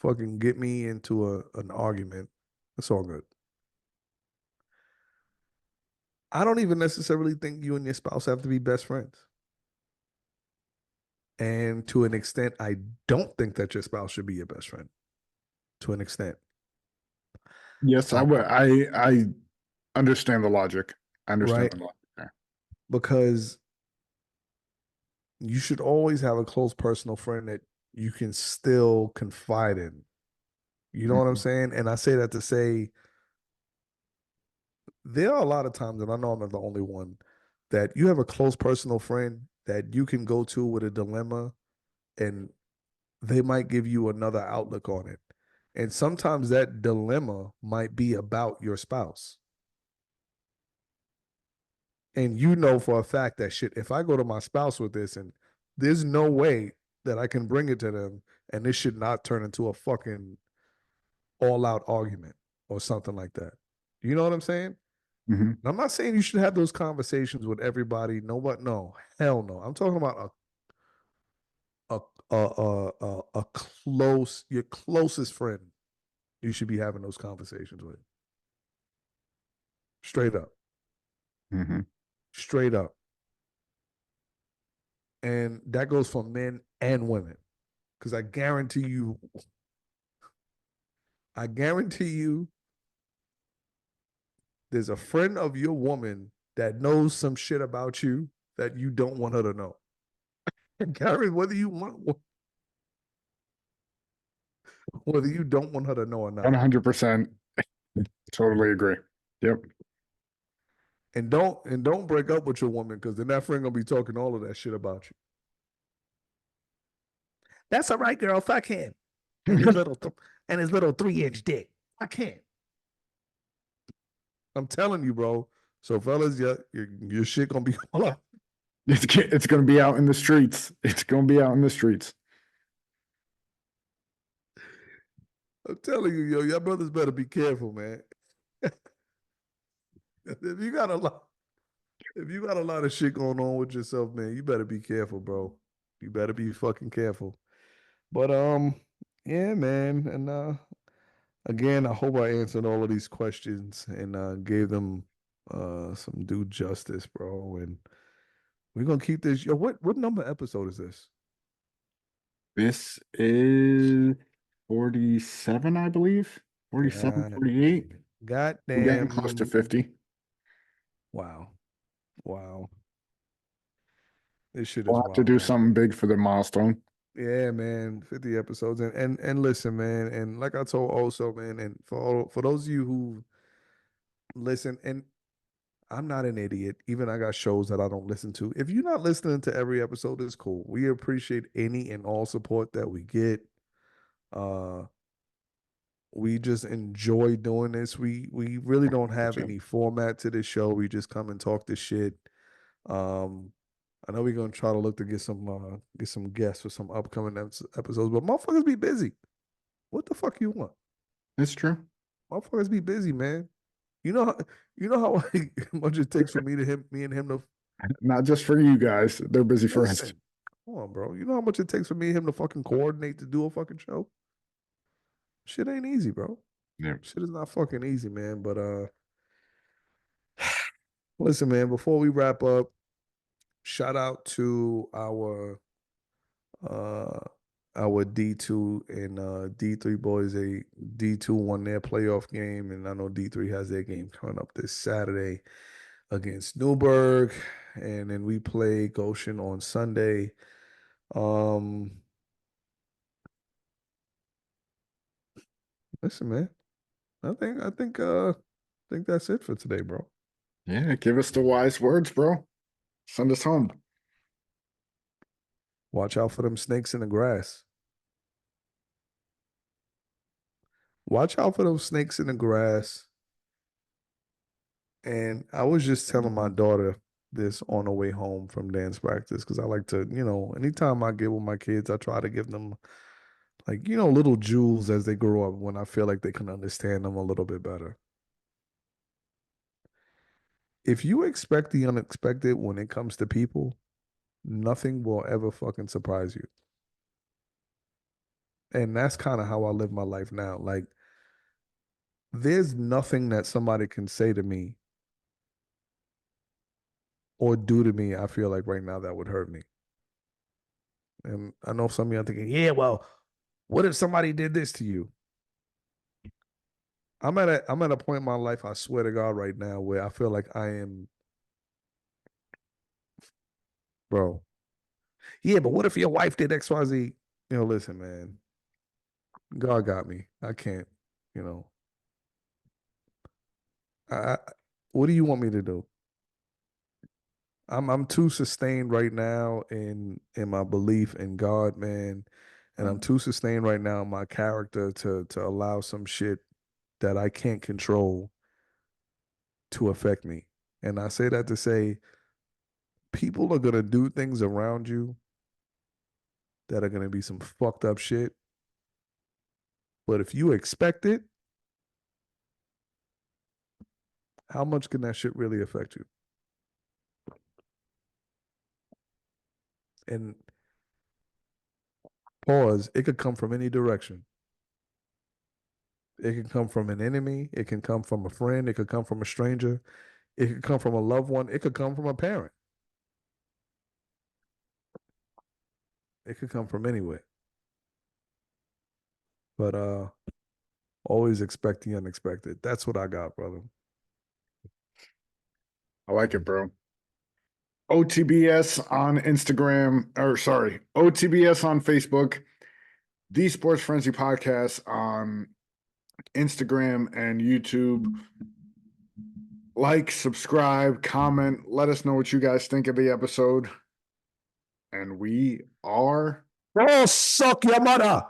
fucking get me into an argument. It's all good. I don't even necessarily think you and your spouse have to be best friends. And to an extent, I don't think that your spouse should be your best friend. To an extent, Yes, I would. uh, I understand the logic. I understand right? the logic there. Because you should always have a close personal friend that you can still confide in. You know what I'm Mhm. saying? And I say that to say there are a lot of times, and I know I'm not the only one, that you have a close personal friend that you can go to with a dilemma and they might give you another outlook on it. And sometimes that dilemma might be about your spouse. And you know for a fact that shit, if I go to my spouse with this and there's no way that I can bring it to them and this should not turn into a fucking all out argument or something like that. You know what I'm saying? Mhm. I'm not saying you should have those conversations with everybody. No, but no, hell no. I'm talking about a close, your closest friend. You should be having those conversations with. Straight up, Mhm. straight up, and that goes for men and women. Because I guarantee you, there's a friend of your woman that knows some shit about you that you don't want her to know. Gary, whether you don't want her to know or not. 100%. Totally agree. Yep. And don't break up with your woman because then that friend gonna be talking all of that shit about you. That's all right, girl. Fuck him and his little and his little 3-inch dick. I can't. I'm telling you, bro. So fellas, your shit gonna be all up. It's going to be out in the streets. It's going to be out in the streets. I'm telling you, yo, your brothers better be careful, man. if you got a lot, if you got a lot of shit going on with yourself, man, you better be careful, bro. You better be fucking careful. But yeah, man, and again, I hope I answered all of these questions and gave them some due justice, bro. And we're gonna keep this. Yo, what number episode is this? This is 47, I believe. 47, God, 48. We're getting close to goddamn! 50. Wow, wow. This shit is We'll have to wild, do man. something big for the milestone. Yeah, man. 50 episodes, and listen, man. And like I told also, man, and for those of you who listen, and I'm not an idiot. Even I got shows that I don't listen to. If you're not listening to every episode, it's cool. We appreciate any and all support that we get. Uh, we just enjoy doing this. We really don't have 100%. any format to this show. We just come and talk this shit. Um, I know we're gonna try to look to get some guests for some upcoming episodes, but motherfuckers be busy. What the fuck you want? It's true. Motherfuckers be busy, man. You know how you know how much it takes for me and him to Not just for you guys. They're busy for us. listen. Come on, bro. You know how much it takes for me and him to fucking coordinate to do a fucking show? Shit ain't easy, bro. Yeah. Shit is not fucking easy, man. But listen, man, before we wrap up, shout out to uh our D2 and D3 boys. D2 won their playoff game, and I know D3 has their game coming up this Saturday against Newburgh. And then we play Goshen on Sunday. Um, listen, man. I think that's it for today, bro. Yeah. Give us the wise words, bro. Send us home. Watch out for them snakes in the grass. Watch out for those snakes in the grass. And I was just telling my daughter this on the way home from dance practice because I like to, anytime I get with my kids, I try to give them like, little jewels as they grow up when I feel like they can understand them a little bit better. If you expect the unexpected when it comes to people, nothing will ever fucking surprise you. And that's kind of how I live my life now. Like, there's nothing that somebody can say to me or do to me, I feel like right now that would hurt me. And I know some of you are thinking, yeah, well, what if somebody did this to you? I'm at a point in my life, I swear to God, right now, where I feel like I am, bro. Yeah, but what if your wife did XYZ? Listen, man, God got me. I can't, you know. I what do you want me to do? I'm too sustained right now in my belief in God, man. And I'm too sustained right now in my character to allow some shit that I can't control to affect me. And I say that to say people are gonna do things around you that are gonna be some fucked up shit. But if you expect it, how much can that shit really affect you? And pause, it could come from any direction. It can come from an enemy, it can come from a friend, it could come from a stranger, it could come from a loved one, it could come from a parent. It could come from anywhere. But always expect the unexpected. That's what I got, brother. I like it, bro. OTBS on Instagram, or sorry, OTBS on Facebook, the Sports Frenzy Podcast on Instagram and YouTube. Like, subscribe, comment, let us know what you guys think of the episode. And we are. Oh, suck your mother.